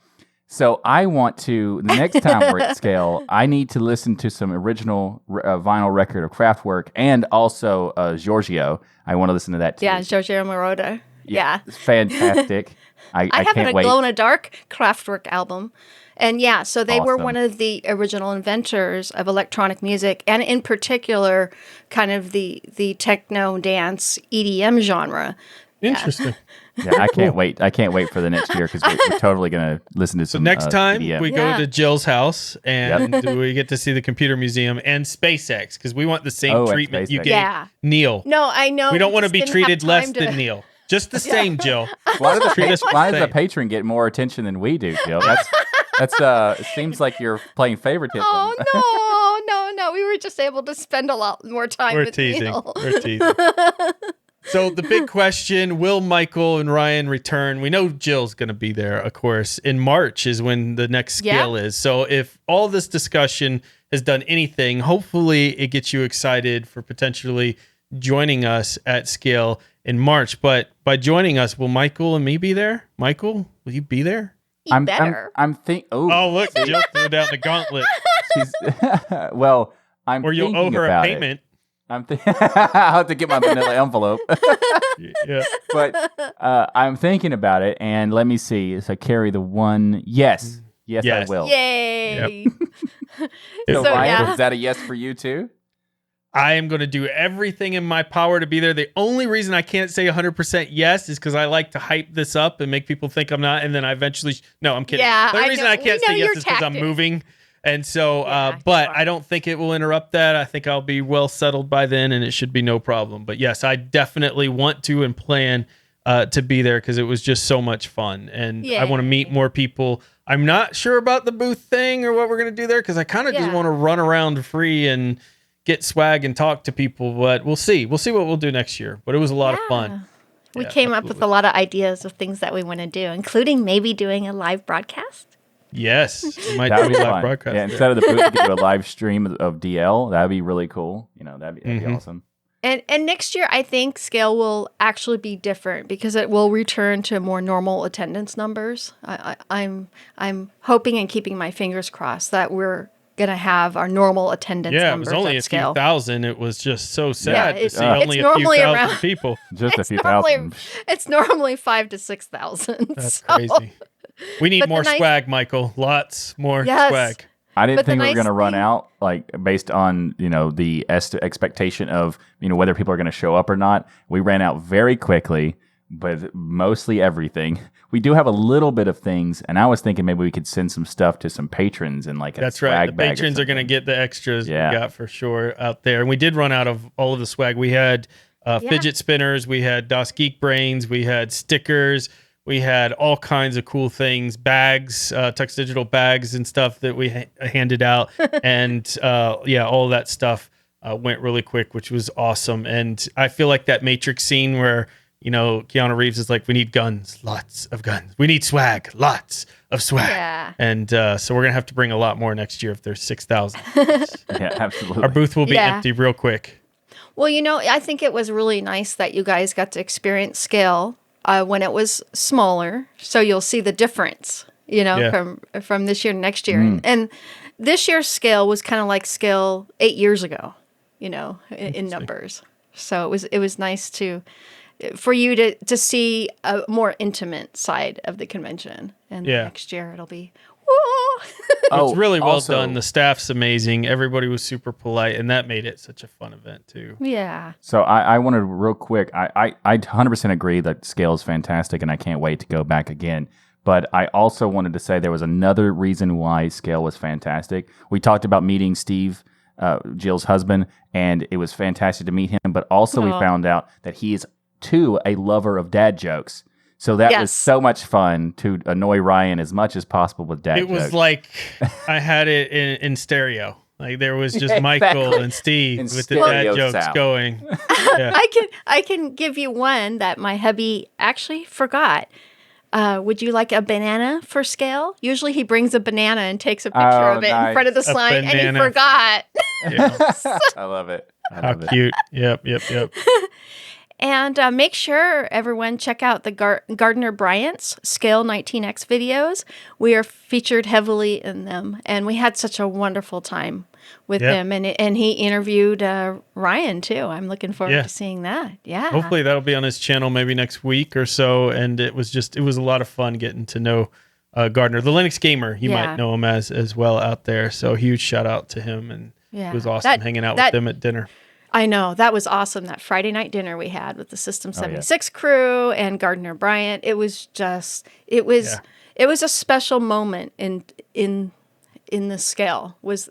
So I want to, the next time we're at Scale, I need to listen to some original vinyl record of Kraftwerk and also Giorgio. I want to listen to that too. Yeah, Giorgio Moroder. Yeah. It's fantastic. I have can't a wait. Glow in the Dark Kraftwerk album. And yeah, so they were Awesome. one of the original inventors of electronic music, and in particular, kind of the techno dance EDM genre. Interesting. Yeah, I can't wait. I can't wait for the next year because we're totally going to listen to some Next time EDM. we go to Jill's house and we get to see the computer museum and SpaceX because we want the same treatment you SpaceX. gave Neil. No, I know. We don't want to just be didn't have treated less time to- than Neil. Just the same, Jill. Why does Treat us the same. patron get more attention than we do, Jill? That's it seems like you're playing favoritism. Oh, no. We were just able to spend a lot more time We're with teasing. Neil. We're teasing. So the big question, will Michael and Ryan return? We know Jill's going to be there, of course. In March is when the next scale is. So if all this discussion has done anything, hopefully it gets you excited for potentially joining us at scale in March. But by joining us, will Michael and me be there? Michael, will you be there? I'm Oh, look, Jill threw down the gauntlet. Well, I'm Or you'll owe thinking her a about payment. I'll have to get my manila envelope. Yeah. But I'm thinking about it, and let me see. If I carry the one, yes, I will. Yay. So, So, Ryan, yeah. is that a yes for you too? I am going to do everything in my power to be there. The only reason I can't say 100% yes is because I like to hype this up and make people think I'm not, and then I eventually... No, I'm kidding. Yeah, the only I reason know. I can't We know say yes your is because I'm tactic. moving. And so, Yeah, but you are. I don't think it will interrupt that. I think I'll be well settled by then, and it should be no problem. But yes, I definitely want to and plan to be there because it was just so much fun. And I want to meet more people. I'm not sure about the booth thing or what we're going to do there because I kind of just want to run around free and get swag and talk to people. But we'll see. We'll see what we'll do next year. But it was a lot of fun. We Yeah, came up with a lot of ideas of things that we want to do, including maybe doing a live broadcast. Yes, we might That do would a be live fun. broadcast. Yeah, instead of the booth, we could do a live stream of DL. That'd be really cool. That'd be awesome. And next year, I think scale will actually be different because it will return to more normal attendance numbers. I'm hoping and keeping my fingers crossed that we're gonna have our normal attendance Yeah, it numbers was only at a scale. few thousand. It was just so sad to it's- see it's only a few normally thousand around- people. Just a It's few normally- thousand. It's normally 5,000 to 6,000. That's so- crazy. We need But the more nice- swag, Michael. Lots more Yes. swag. I didn't But the think we were nice going to run thing- out, like based on the expectation of whether people are going to show up or not. We ran out very quickly, but mostly everything. We do have a little bit of things, and I was thinking maybe we could send some stuff to some patrons and like a That's swag right. The bag or patrons are going to something. get the extras Yeah. we got for sure out there. And we did run out of all of the swag. We had fidget spinners. We had DOS Geek Brains. We had stickers. We had all kinds of cool things, bags, TuxDigital bags and stuff that we handed out. And all that stuff went really quick, which was awesome. And I feel like that Matrix scene where, Keanu Reeves is like, we need guns, lots of guns. We need swag, lots of swag. Yeah. And so we're going to have to bring a lot more next year if there's 6,000. Yeah, absolutely. Our booth will be Yeah. empty real quick. Well, I think it was really nice that you guys got to experience scale when it was smaller. So you'll see the difference, from this year to next year. And this year's scale was kind of like scale 8 years ago, in numbers. So it was nice for you to see a more intimate side of the convention. And next year it'll be, whoa. It's really well also- done. The staff's amazing. Everybody was super polite, and that made it such a fun event too. Yeah. So I wanted real quick. I 100% agree that scale is fantastic, and I can't wait to go back again. But I also wanted to say there was another reason why Scale was fantastic. We talked about meeting Steve, Jill's husband, and it was fantastic to meet him. But also we found out that he is, too, a lover of dad jokes. So that was so much fun to annoy Ryan as much as possible with dad jokes. It was like I had it in stereo. Like there was just Michael and Steve with the dad jokes going. Yeah. I can give you one that my hubby actually forgot. Would you like a banana for Scale? Usually he brings a banana and takes a picture of it in front of the sign, and he forgot. Yeah. I love it. How cute. Yep. And make sure everyone check out the Gardiner Bryant's Scale 19X videos. We are featured heavily in them, and we had such a wonderful time with him. And he interviewed Ryan too. I'm looking forward to seeing that. Yeah. Hopefully that'll be on his channel maybe next week or so. And it was a lot of fun getting to know Gardiner, the Linux gamer. You might know him as well out there. So huge shout out to him, and it was awesome hanging out with them at dinner. I know. That was awesome. That Friday night dinner we had with the System 76 crew and Gardiner Bryant. It was it was a special moment in the Scale was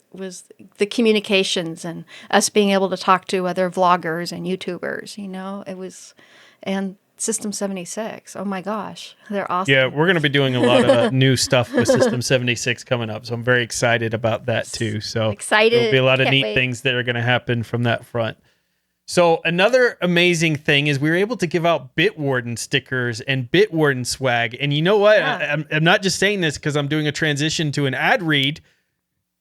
the communications and us being able to talk to other vloggers and YouTubers, it was, and System 76. Oh my gosh. They're awesome. Yeah. We're going to be doing a lot of new stuff with System 76 coming up. So I'm very excited about that too. So excited. There'll be a lot of neat things that are going to happen from that front. So another amazing thing is we were able to give out Bitwarden stickers and Bitwarden swag. And you know what? Yeah. I'm not just saying this because I'm doing a transition to an ad read.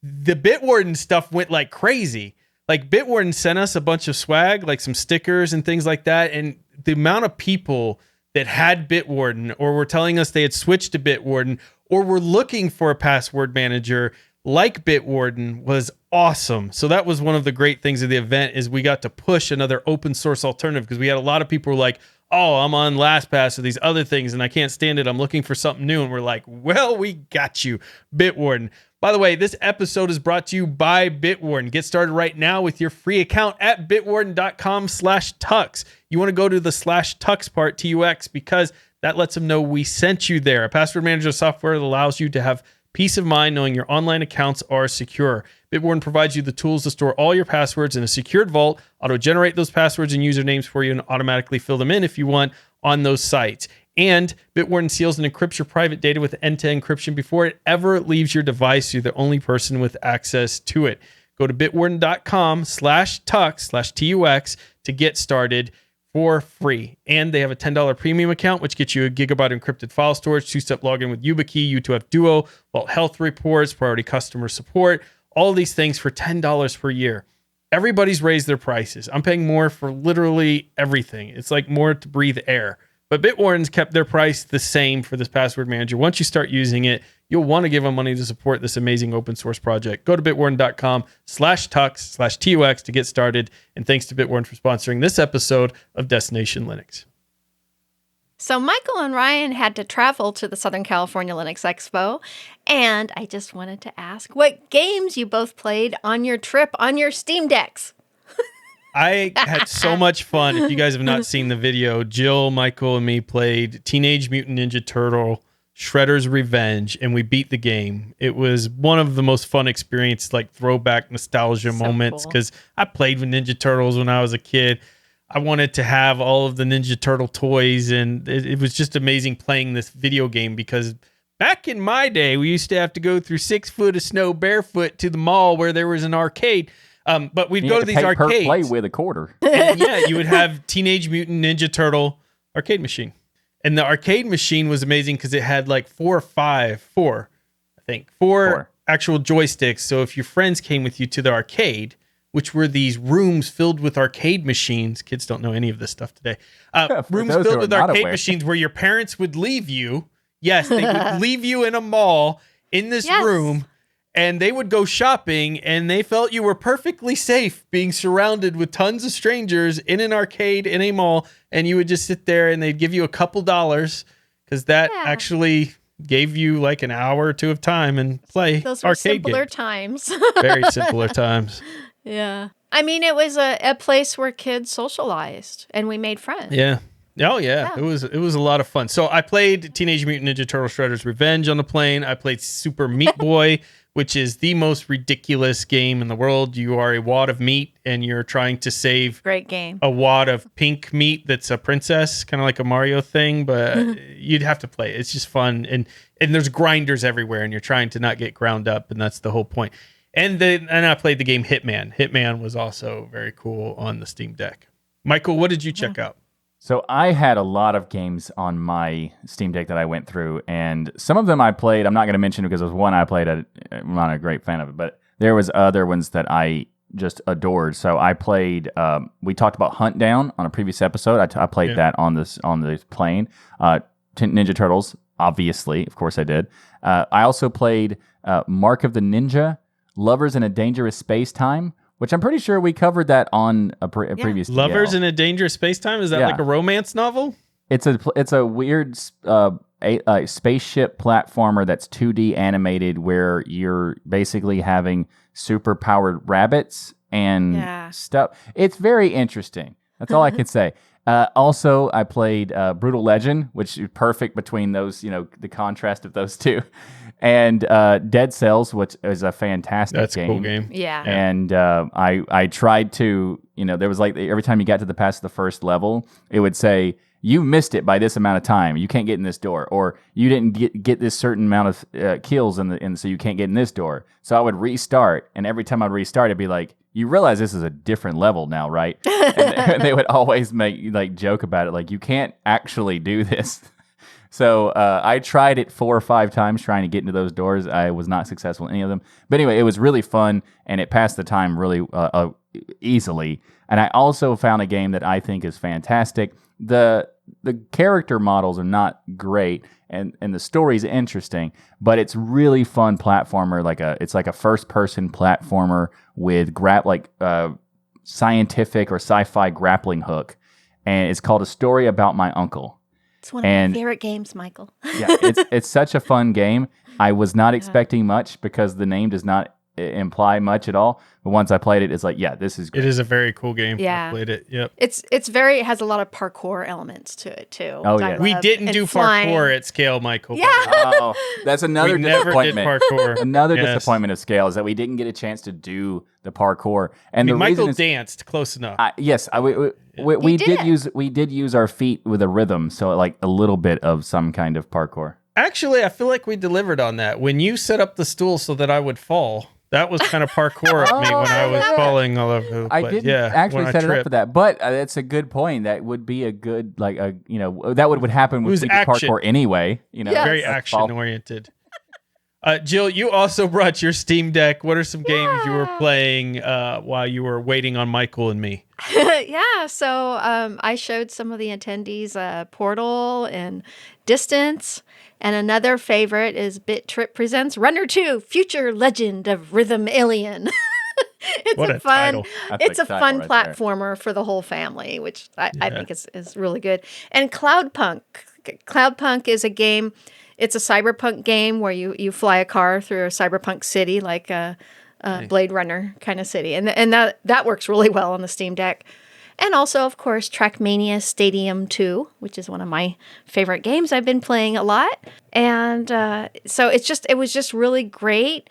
The Bitwarden stuff went like crazy. Like Bitwarden sent us a bunch of swag, like some stickers and things like that. And the amount of people that had Bitwarden or were telling us they had switched to Bitwarden or were looking for a password manager like Bitwarden was awesome. So that was one of the great things of the event is we got to push another open source alternative because we had a lot of people who were like, oh, I'm on LastPass or these other things and I can't stand it. I'm looking for something new. And we're like, well, we got you, Bitwarden. By the way, this episode is brought to you by Bitwarden. Get started right now with your free account at bitwarden.com/tux. You want to go to the /tux part, TUX, because that lets them know we sent you there. A password manager software that allows you to have peace of mind knowing your online accounts are secure. Bitwarden provides you the tools to store all your passwords in a secured vault, auto-generate those passwords and usernames for you, and automatically fill them in if you want on those sites. And Bitwarden seals and encrypts your private data with end-to-end encryption before it ever leaves your device. You're the only person with access to it. Go to bitwarden.com/tux to get started for free. And they have a $10 premium account, which gets you a gigabyte encrypted file storage, 2-step login with YubiKey, U2F Duo, Vault Health reports, priority customer support, all these things for $10 per year. Everybody's raised their prices. I'm paying more for literally everything. It's like more to breathe air. But Bitwarden's kept their price the same for this password manager. Once you start using it, you'll want to give them money to support this amazing open source project. Go to bitwarden.com/tux to get started. And thanks to Bitwarden for sponsoring this episode of Destination Linux. So Michael and Ryan had to travel to the Southern California Linux Expo. And I just wanted to ask what games you both played on your trip on your Steam Decks. I had so much fun. If you guys have not seen the video, Jill, Michael, and me played Teenage Mutant Ninja Turtle, Shredder's Revenge, and we beat the game. It was one of the most fun experiences, like throwback nostalgia moments, because I played with Ninja Turtles when I was a kid. I wanted to have all of the Ninja Turtle toys, and it was just amazing playing this video game because back in my day, we used to have to go through 6 foot of snow barefoot to the mall where there was an arcade. But we'd go to these arcades. Play with a quarter. And yeah, you would have Teenage Mutant Ninja Turtle arcade machine. And the arcade machine was amazing because it had like four actual joysticks. So if your friends came with you to the arcade, which were these rooms filled with arcade machines. Kids don't know any of this stuff today. Rooms filled with arcade machines where your parents would leave you. Yes, they would leave you in a mall in this room. And they would go shopping, and they felt you were perfectly safe being surrounded with tons of strangers in an arcade in a mall, and you would just sit there, and they'd give you a couple dollars because that actually gave you like an hour or two of time and play Those were arcade simpler games. times. Very simpler times. Yeah. I mean, it was a place where kids socialized, and we made friends. Yeah. Oh yeah, Yeah. it was a lot of fun. So I played Teenage Mutant Ninja Turtle Shredder's Revenge on the plane. I played Super Meat Boy, which is the most ridiculous game in the world. You are a wad of meat and you're trying to save Great game. a wad of pink meat that's a princess, kind of like a Mario thing, but you'd have to play it. It's just fun, and there's grinders everywhere, and you're trying to not get ground up, and that's the whole point. And I played the game Hitman. Hitman was also very cool on the Steam Deck. Michael, what did you check out? So I had a lot of games on my Steam Deck that I went through, and some of them I played. I'm not going to mention because there was one I played. I'm not a great fan of it, but there was other ones that I just adored. So I played. We talked about Hunt Down on a previous episode. I played that on the plane. Ninja Turtles, obviously, of course I did. I also played Mark of the Ninja, Lovers in a Dangerous Space Time, which I'm pretty sure we covered that on a previous DL. Lovers in a Dangerous Space Time? Is that like a romance novel? It's a weird spaceship platformer that's 2D animated where you're basically having super powered rabbits and stuff. It's very interesting. That's all I can say. Also, I played Brutal Legend, which is perfect between those, the contrast of those two, and Dead Cells, which is a fantastic game. That's a cool game. Yeah. And I tried to, there was like every time you got to the past the first level, it would say, you missed it by this amount of time. You can't get in this door. Or you didn't get this certain amount of kills, and so you can't get in this door. So I would restart, and every time I'd restart, it'd be like, you realize this is a different level now, right? And they would always make joke about it, like, you can't actually do this. So I tried it 4 or 5 times trying to get into those doors. I was not successful in any of them. But anyway, it was really fun, and it passed the time really easily. And I also found a game that I think is fantastic. The character models are not great, and the story's interesting, but it's really fun platformer. It's like a first person platformer with scientific or sci-fi grappling hook, and it's called A Story About My Uncle. It's one of my favorite games, Michael. Yeah, it's such a fun game. I was not expecting much because the name does not imply much at all. But once I played it, it's like, yeah, this is great. It is a very cool game. Yeah. I played it. Yep. It has a lot of parkour elements to it too. Oh, yeah. We didn't do parkour at scale, Michael. Yeah. Oh, that's another We never did disappointment. parkour. Another Yes. disappointment of scale is that we didn't get a chance to do the parkour. And the Michael reason is, danced close enough. we did use our feet with a rhythm, so like a little bit of some kind of parkour. Actually, I feel like we delivered on that. When you set up the stool so that I would fall, that was kind of parkour of me when I was falling all over the place. I didn't when actually I set it up tripped. for that, but that's a good point. That would be a good, that would happen with was action. parkour anyway. Yes. Very action oriented. Jill, you also brought your Steam Deck. What are some games you were playing while you were waiting on Michael and me? Yeah, so I showed some of the attendees Portal and Distance, and another favorite is Bit Trip Presents Runner 2: Future Legend of Rhythm Alien. What a title. It's a fun right there. platformer for the whole family, which I think is really good. And Cloudpunk. Cloudpunk is a game. It's a cyberpunk game where you fly a car through a cyberpunk city, like a Blade Runner kind of city, and that works really well on the Steam Deck. And also, of course, Trackmania Stadium 2, which is one of my favorite games I've been playing a lot. And so it was just really great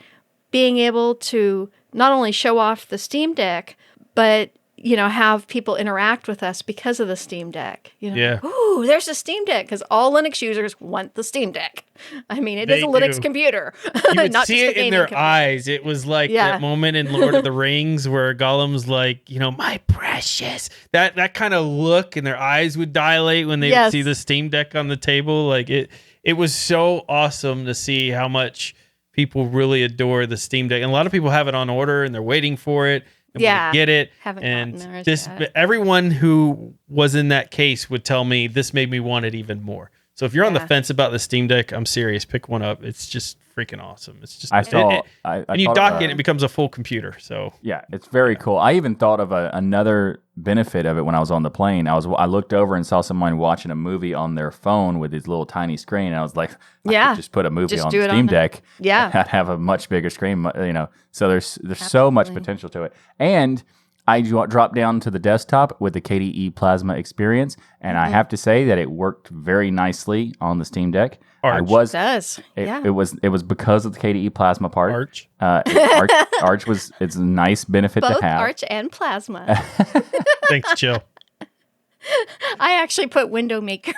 being able to not only show off the Steam Deck, but have people interact with us because of the Steam Deck. Yeah. Ooh, there's a Steam Deck, because all Linux users want the Steam Deck. I mean, it is They a Linux do. computer. You would not see just a it in gaming their computer. eyes. It was like that moment in Lord of the Rings where Gollum's like, my precious. That kind of look, and their eyes would dilate when they would see the Steam Deck on the table. Like it was so awesome to see how much people really adore the Steam Deck. And a lot of people have it on order and they're waiting for it. And want to get it. Haven't and gotten theirs yet. everyone who was in that case would tell me this made me want it even more. So if you're on the fence about the Steam Deck, I'm serious. Pick one up. It's just freaking awesome. It's just and you dock it, and it becomes a full computer. So yeah, it's very cool. I even thought of another benefit of it when I was on the plane. I looked over and saw someone watching a movie on their phone with his little tiny screen. And I was like, I could just put a movie on the Steam Deck. Yeah, and have a much bigger screen. So there's so much potential to it. And I dropped down to the desktop with the KDE Plasma experience, and I have to say that it worked very nicely on the Steam Deck. Arch. It does. Yeah. It was because of the KDE Plasma part. Arch. Arch it's a nice benefit Both to have. Arch and Plasma. Thanks, Jill. I actually put Window Maker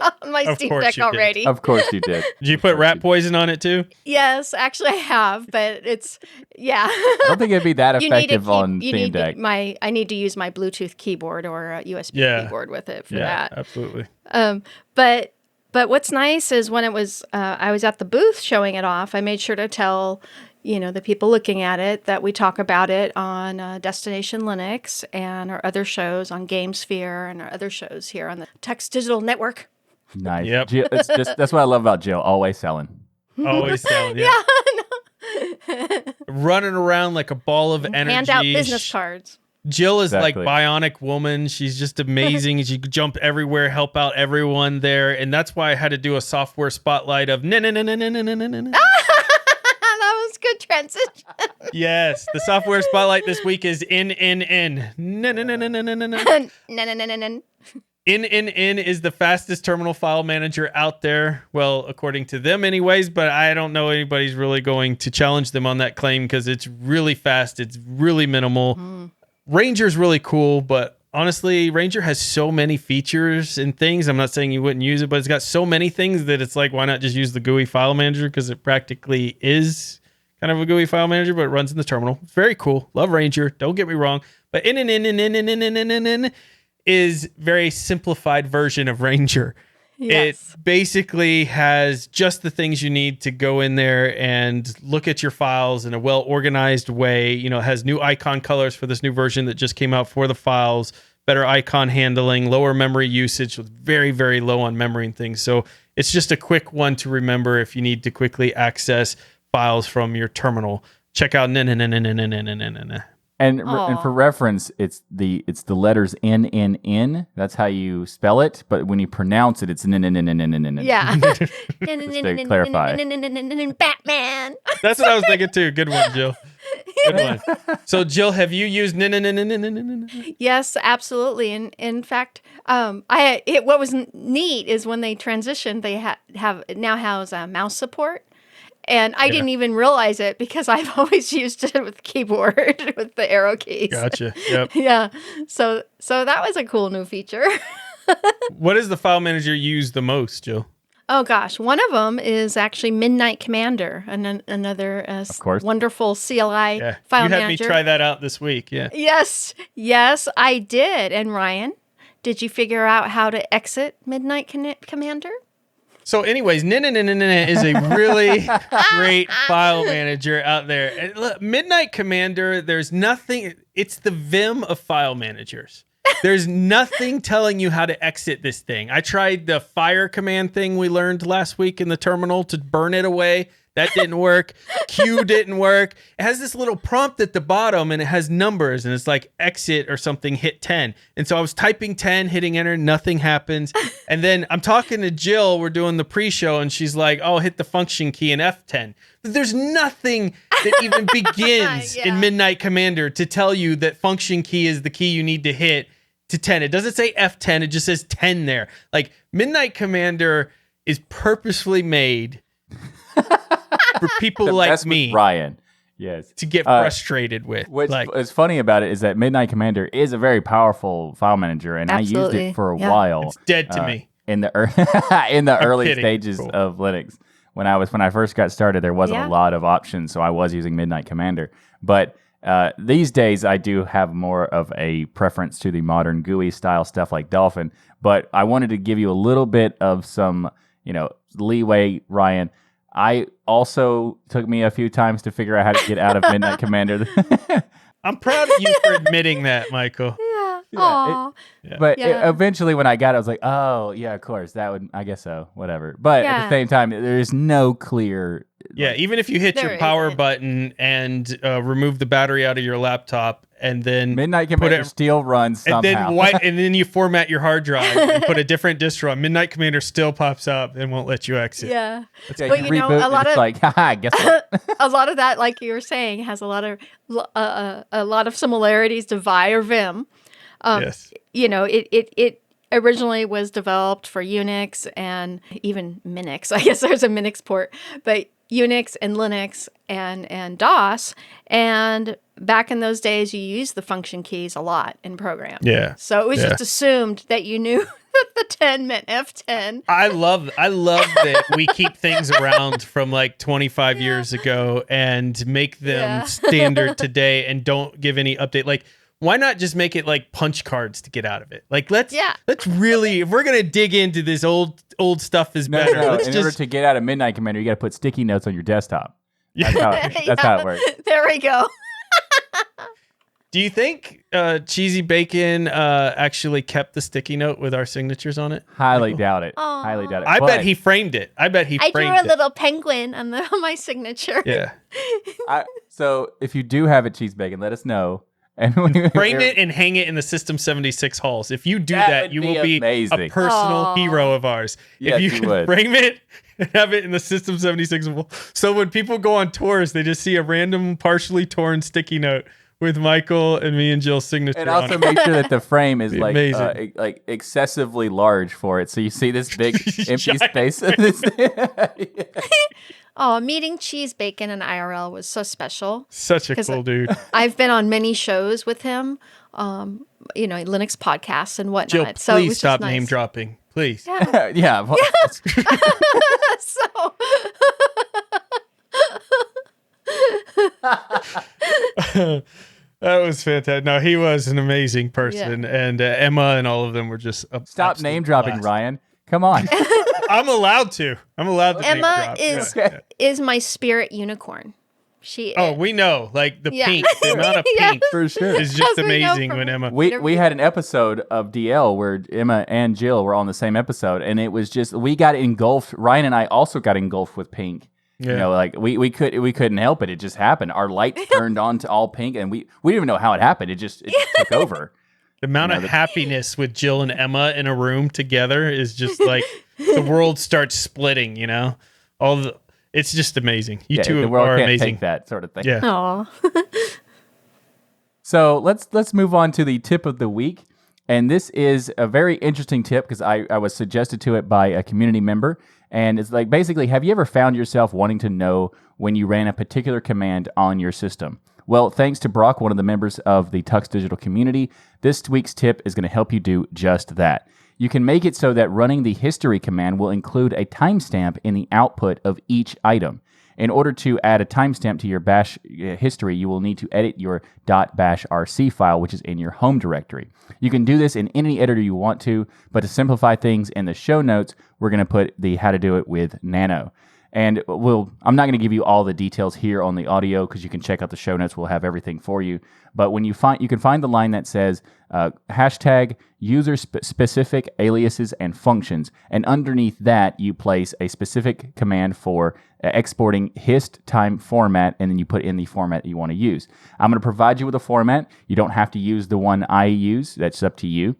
on my Of Steam course Deck you did. already. Of course you did. Did you put rat poison on it too? Yes, actually I have, but it's I don't think it'd be that You need to effective on you Steam need Deck. I need to use my Bluetooth keyboard or a USB keyboard with it for that. Absolutely. But what's nice is when it was I was at the booth showing it off, I made sure to tell the people looking at it that we talk about it on Destination Linux and our other shows on GameSphere and our other shows here on the TuxDigital Network. Nice. Yep. Jill, that's what I love about Jill. Always selling. Always selling. Yeah. Running around like a ball of energy. Hand out business cards. Jill is Exactly. like Bionic Woman. She's just amazing. She could jump everywhere, help out everyone there. And that's why I had to do a software spotlight of That was good transition. Yes. The software spotlight this week is NNN. NNN is the fastest terminal file manager out there. Well, according to them anyways, but I don't know anybody's really going to challenge them on that claim because it's really fast. It's really minimal. Ranger's really cool, but honestly, Ranger has so many features and things. I'm not saying you wouldn't use it, but it's got so many things that it's like, why not just use the GUI file manager? Because it practically is kind of a GUI file manager, but it runs in the terminal. It's very cool. Love Ranger. Don't get me wrong. But NNN is very simplified version of Ranger. Yes. It basically has just the things you need to go in there and look at your files in a well-organized way. It has new icon colors for this new version that just came out for the files, better icon handling, lower memory usage, with very, very low on memory and things. So it's just a quick one to remember if you need to quickly access files from your terminal. Check out And for reference, it's the letters NNN. That's how you spell it. But when you pronounce it, it's NNN. Yeah. Just to clarify. Batman. That's what I was thinking too. Good one, Jill. Good one. So, Jill, have you used Yes, absolutely. And in fact, what was neat is when they transitioned, they now has mouse support. And I didn't even realize it because I've always used it with keyboard with the arrow keys. Gotcha. Yep. Yeah. So that was a cool new feature. What does the file manager use the most, Jill? Oh gosh, one of them is actually Midnight Commander, another wonderful CLI file you had manager. me try that out this week. Yeah. Yes, I did. And Ryan, did you figure out how to exit Midnight Commander? So anyways, is a really great file manager out there. And look, Midnight Commander, there's nothing, it's the Vim of file managers. There's nothing telling you how to exit this thing. I tried the fire command thing we learned last week in the terminal to burn it away. That didn't work. Q didn't work. It has this little prompt at the bottom and it has numbers and it's like exit or something, hit 10. And so I was typing 10, hitting enter, nothing happens. And then I'm talking to Jill, we're doing the pre-show and she's like, oh, hit the function key and F10. But there's nothing that even begins in Midnight Commander to tell you that function key is the key you need to hit to 10. It doesn't say F10, it just says 10 there. Like Midnight Commander is purposefully made for people like me, Ryan, yes, to get frustrated with. What's funny about it is that Midnight Commander is a very powerful file manager, and Absolutely. I used it for a while. It's dead to me in the early kidding. stages Cool. of Linux. When I first got started, there wasn't a lot of options, so I was using Midnight Commander. But these days, I do have more of a preference to the modern GUI style stuff like Dolphin. But I wanted to give you a little bit of some, leeway, Ryan. I also took me a few times to figure out how to get out of Midnight Commander. I'm proud of you for admitting that, Michael. Yeah. Yeah, Aw. Eventually when I got it, I was like, oh, yeah, of course. I guess so. Whatever. But at the same time, there's no clear... Yeah, even if you hit your power button and remove the battery out of your laptop and then Midnight Commander still runs somehow. And then you format your hard drive and put a different distro on. Midnight Commander still pops up and won't let you exit. Yeah. But you know, a lot of like, haha, guess what? a lot of that, like you were saying, has a lot of similarities to Vi or Vim. Yes. You know, it originally was developed for Unix and even Minix. I guess there's a Minix port, but Unix and Linux and DOS. And back in those days, you used the function keys a lot in programs. Yeah. So it was just assumed that you knew that the 10 meant F10. I love that we keep things around from like 25 years ago and make them standard today and don't give any update. Like, why not just make it like punch cards to get out of it? Like, let's really, if we're going to dig into this old stuff is better. No. In order to get out of Midnight Commander, you got to put sticky notes on your desktop. That's how it works. There we go. Do you think Cheesy Bacon actually kept the sticky note with our signatures on it? Highly doubt it. Aww. Highly doubt it. I bet he framed it. I drew a little penguin on my signature. Yeah. So if you do have a Cheese Bacon, let us know. And frame it and hang it in the System 76 halls. If you do that, you will be amazing. A personal hero of ours. Yes, if you can frame it and have it in the System 76 wall. So when people go on tours, they just see a random partially torn sticky note with Michael and me and Jill's signature and on also it. make sure that the frame is like excessively large for it. So you see this big empty space. Oh, meeting Cheese Bacon in IRL was so special. Such a cool dude. I've been on many shows with him, Linux podcasts and whatnot. Jill, so please stop name dropping. Please. Yeah. Yeah. Well, That was fantastic. No, he was an amazing person. And Emma and all of them were just stop name dropping, Ryan. Come on. I'm allowed to. Emma is my spirit unicorn. She is. We know. Like the pink, the amount of pink for sure is just amazing when Emma. We had an episode of DL where Emma and Jill were on the same episode, and it was just we got engulfed. Ryan and I also got engulfed with pink. Yeah. You know, like we couldn't help it. It just happened. Our lights turned on to all pink, and we didn't even know how it happened. It just took over. The amount of happiness with Jill and Emma in a room together is just like the world starts splitting. You know, it's just amazing. You two the world are can't amazing. Take that sort of thing. Yeah. Aww. So let's move on to the tip of the week. And this is a very interesting tip because I was suggested to it by a community member. And it's like, basically, have you ever found yourself wanting to know when you ran a particular command on your system? Well, thanks to Brock, one of the members of the TuxDigital community, this week's tip is going to help you do just that. You can make it so that running the history command will include a timestamp in the output of each item. In order to add a timestamp to your bash history, you will need to edit your .bashrc file, which is in your home directory. You can do this in any editor you want to, but to simplify things in the show notes, we're going to put the how to do it with Nano. And I'm not going to give you all the details here on the audio because you can check out the show notes. We'll have everything for you. But when you can find the line that says hashtag user specific aliases and functions. And underneath that, you place a specific command for exporting hist time format, and then you put in the format that you want to use. I'm going to provide you with a format. You don't have to use the one I use. That's up to you.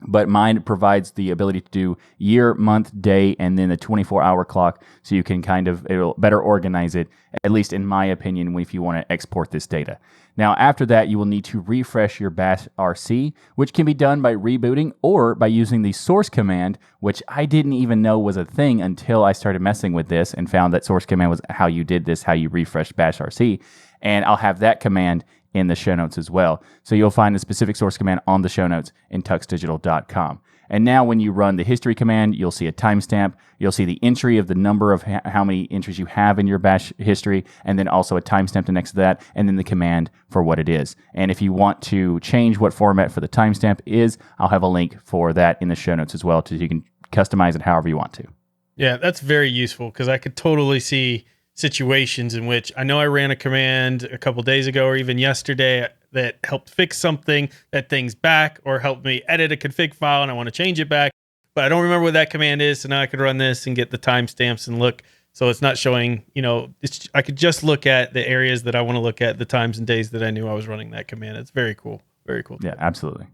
But mine provides the ability to do year, month, day, and then the 24-hour clock, so you can it'll better organize it, at least in my opinion, if you want to export this data. Now, after that, you will need to refresh your bash RC, which can be done by rebooting or by using the source command, which I didn't even know was a thing until I started messing with this and found that source command was how you did this, how you refreshed bash RC. And I'll have that command in the show notes as well. So you'll find the specific source command on the show notes in tuxdigital.com. And now when you run the history command, you'll see a timestamp. You'll see the entry of the number of how many entries you have in your bash history, and then also a timestamp next to that, and then the command for what it is. And if you want to change what format for the timestamp is, I'll have a link for that in the show notes as well, so you can customize it however you want to. Yeah, that's very useful because I could totally see situations in which I know I ran a command a couple days ago or even yesterday that helped fix something, that thing's back, or helped me edit a config file and I want to change it back, but I don't remember what that command is, so now I could run this and get the timestamps and look So it's not showing, I could just look at the areas that I want to look at, the times and days that I knew I was running that command. It's very cool. Very cool. Yeah, absolutely.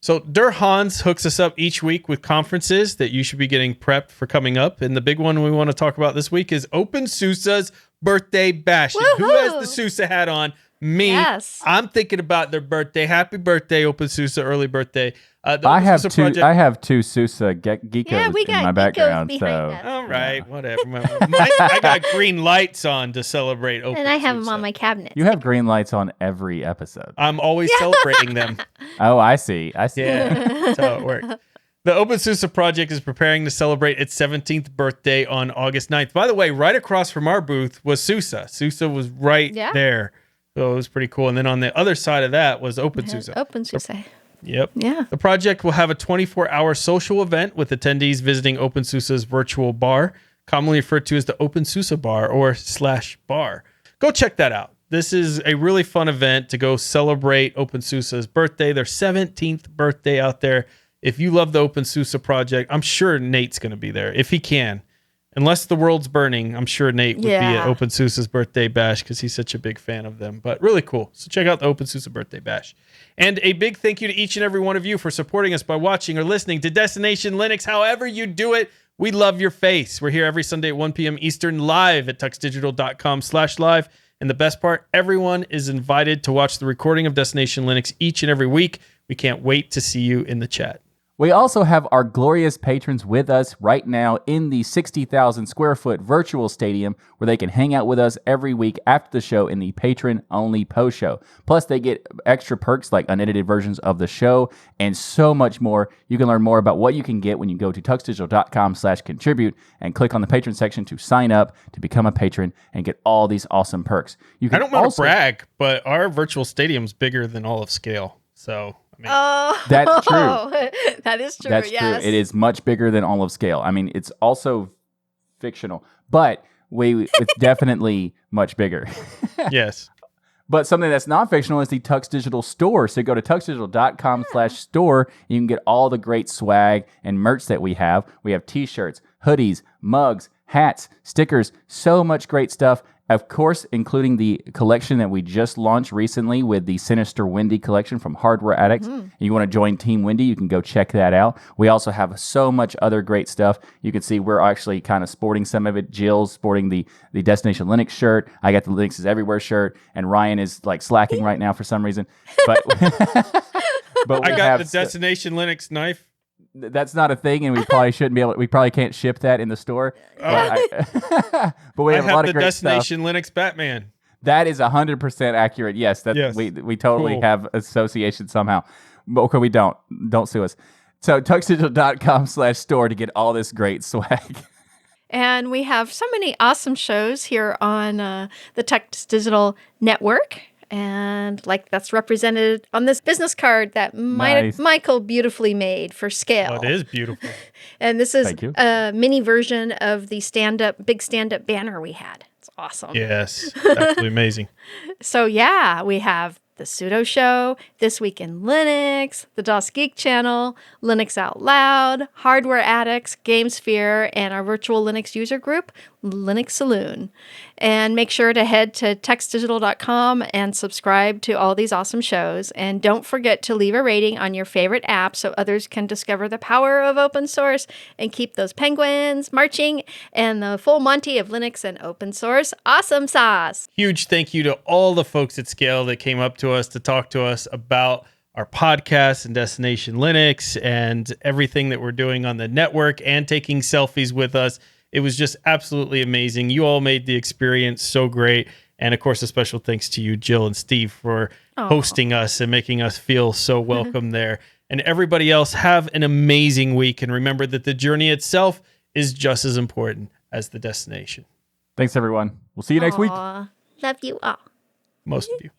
So Der Hans hooks us up each week with conferences that you should be getting prepped for coming up. And the big one we want to talk about this week is OpenSUSE's birthday bash. And who has the SUSE hat on? Me. Yes. I'm thinking about their birthday. Happy birthday, OpenSUSE, early birthday. I have two SUSE geekos we in got my geekos background. behind So us. All right, whatever. I got green lights on to celebrate OpenSUSE. And I have them on my cabinet. you have green lights on every episode. I'm always celebrating them. Oh, I see. Yeah, that's how it works. The OpenSUSE project is preparing to celebrate its 17th birthday on August 9th. By the way, right across from our booth was SUSE. SUSE was right there. So it was pretty cool. And then on the other side of that was OpenSUSE. OpenSUSE. Yep. Yeah. The project will have a 24-hour social event with attendees visiting OpenSUSE's virtual bar, commonly referred to as the OpenSUSE bar or /bar. Go check that out. This is a really fun event to go celebrate OpenSUSE's birthday, their 17th birthday out there. If you love the OpenSUSE project, I'm sure Nate's going to be there if he can. Unless the world's burning, I'm sure Nate would be at OpenSUSE's birthday bash because he's such a big fan of them. But really cool. So check out the OpenSUSE birthday bash. And a big thank you to each and every one of you for supporting us by watching or listening to Destination Linux. However you do it, we love your face. We're here every Sunday at 1 p.m. Eastern live at tuxdigital.com/live. And the best part, everyone is invited to watch the recording of Destination Linux each and every week. We can't wait to see you in the chat. We also have our glorious patrons with us right now in the 60,000 square foot virtual stadium where they can hang out with us every week after the show in the patron-only post show. Plus, they get extra perks like unedited versions of the show and so much more. You can learn more about what you can get when you go to tuxdigital.com/contribute and click on the patron section to sign up to become a patron and get all these awesome perks. You can I don't want to brag, but our virtual stadium's bigger than all of Scale. So... that's true. That is true. That's true. It is much bigger than all of Scale. I mean, it's also fictional, but it's definitely much bigger. Yes. But something that's not fictional is the TuxDigital Store. So go to tuxdigital.com/store. You can get all the great swag and merch that we have. We have t-shirts, hoodies, mugs, hats, stickers, so much great stuff. Of course, including the collection that we just launched recently with the Sinister Wendy collection from Hardware Addicts. You want to join Team Wendy, you can go check that out. We also have so much other great stuff. You can see we're actually kind of sporting some of it. Jill's sporting the Destination Linux shirt. I got the Linux is Everywhere shirt. And Ryan is like slacking right now for some reason. But, but I got the Destination Linux knife. That's not a thing, and we probably shouldn't be able. We probably can't ship that in the store. But we have a lot of great Destination Linux Batman. That is 100% accurate. Yes, we totally have association somehow. But okay, we don't sue us. So tuxdigital.com/store to get all this great swag. And we have so many awesome shows here on the TuxDigital Network. And like that's represented on this business card that Michael beautifully made for Scale. Oh, it is beautiful. And this is a mini version of the big stand-up banner we had. It's awesome. Yes, absolutely amazing. So yeah, we have the Pseudo Show, This Week in Linux, the DOS Geek Channel, Linux Out Loud, Hardware Addicts, GameSphere, and our virtual Linux user group, Linux Saloon. And make sure to head to tuxdigital.com and subscribe to all these awesome shows. And don't forget to leave a rating on your favorite app so others can discover the power of open source and keep those penguins marching and the full Monty of Linux and open source awesome sauce. Huge thank you to all the folks at Scale that came up to us to talk to us about our podcast and Destination Linux and everything that we're doing on the network and taking selfies with us. It was just absolutely amazing. You all made the experience so great. And of course, a special thanks to you, Jill and Steve, for hosting us and making us feel so welcome there. And everybody else, have an amazing week. And remember that the journey itself is just as important as the destination. Thanks, everyone. We'll see you next week. Love you all. Most of you.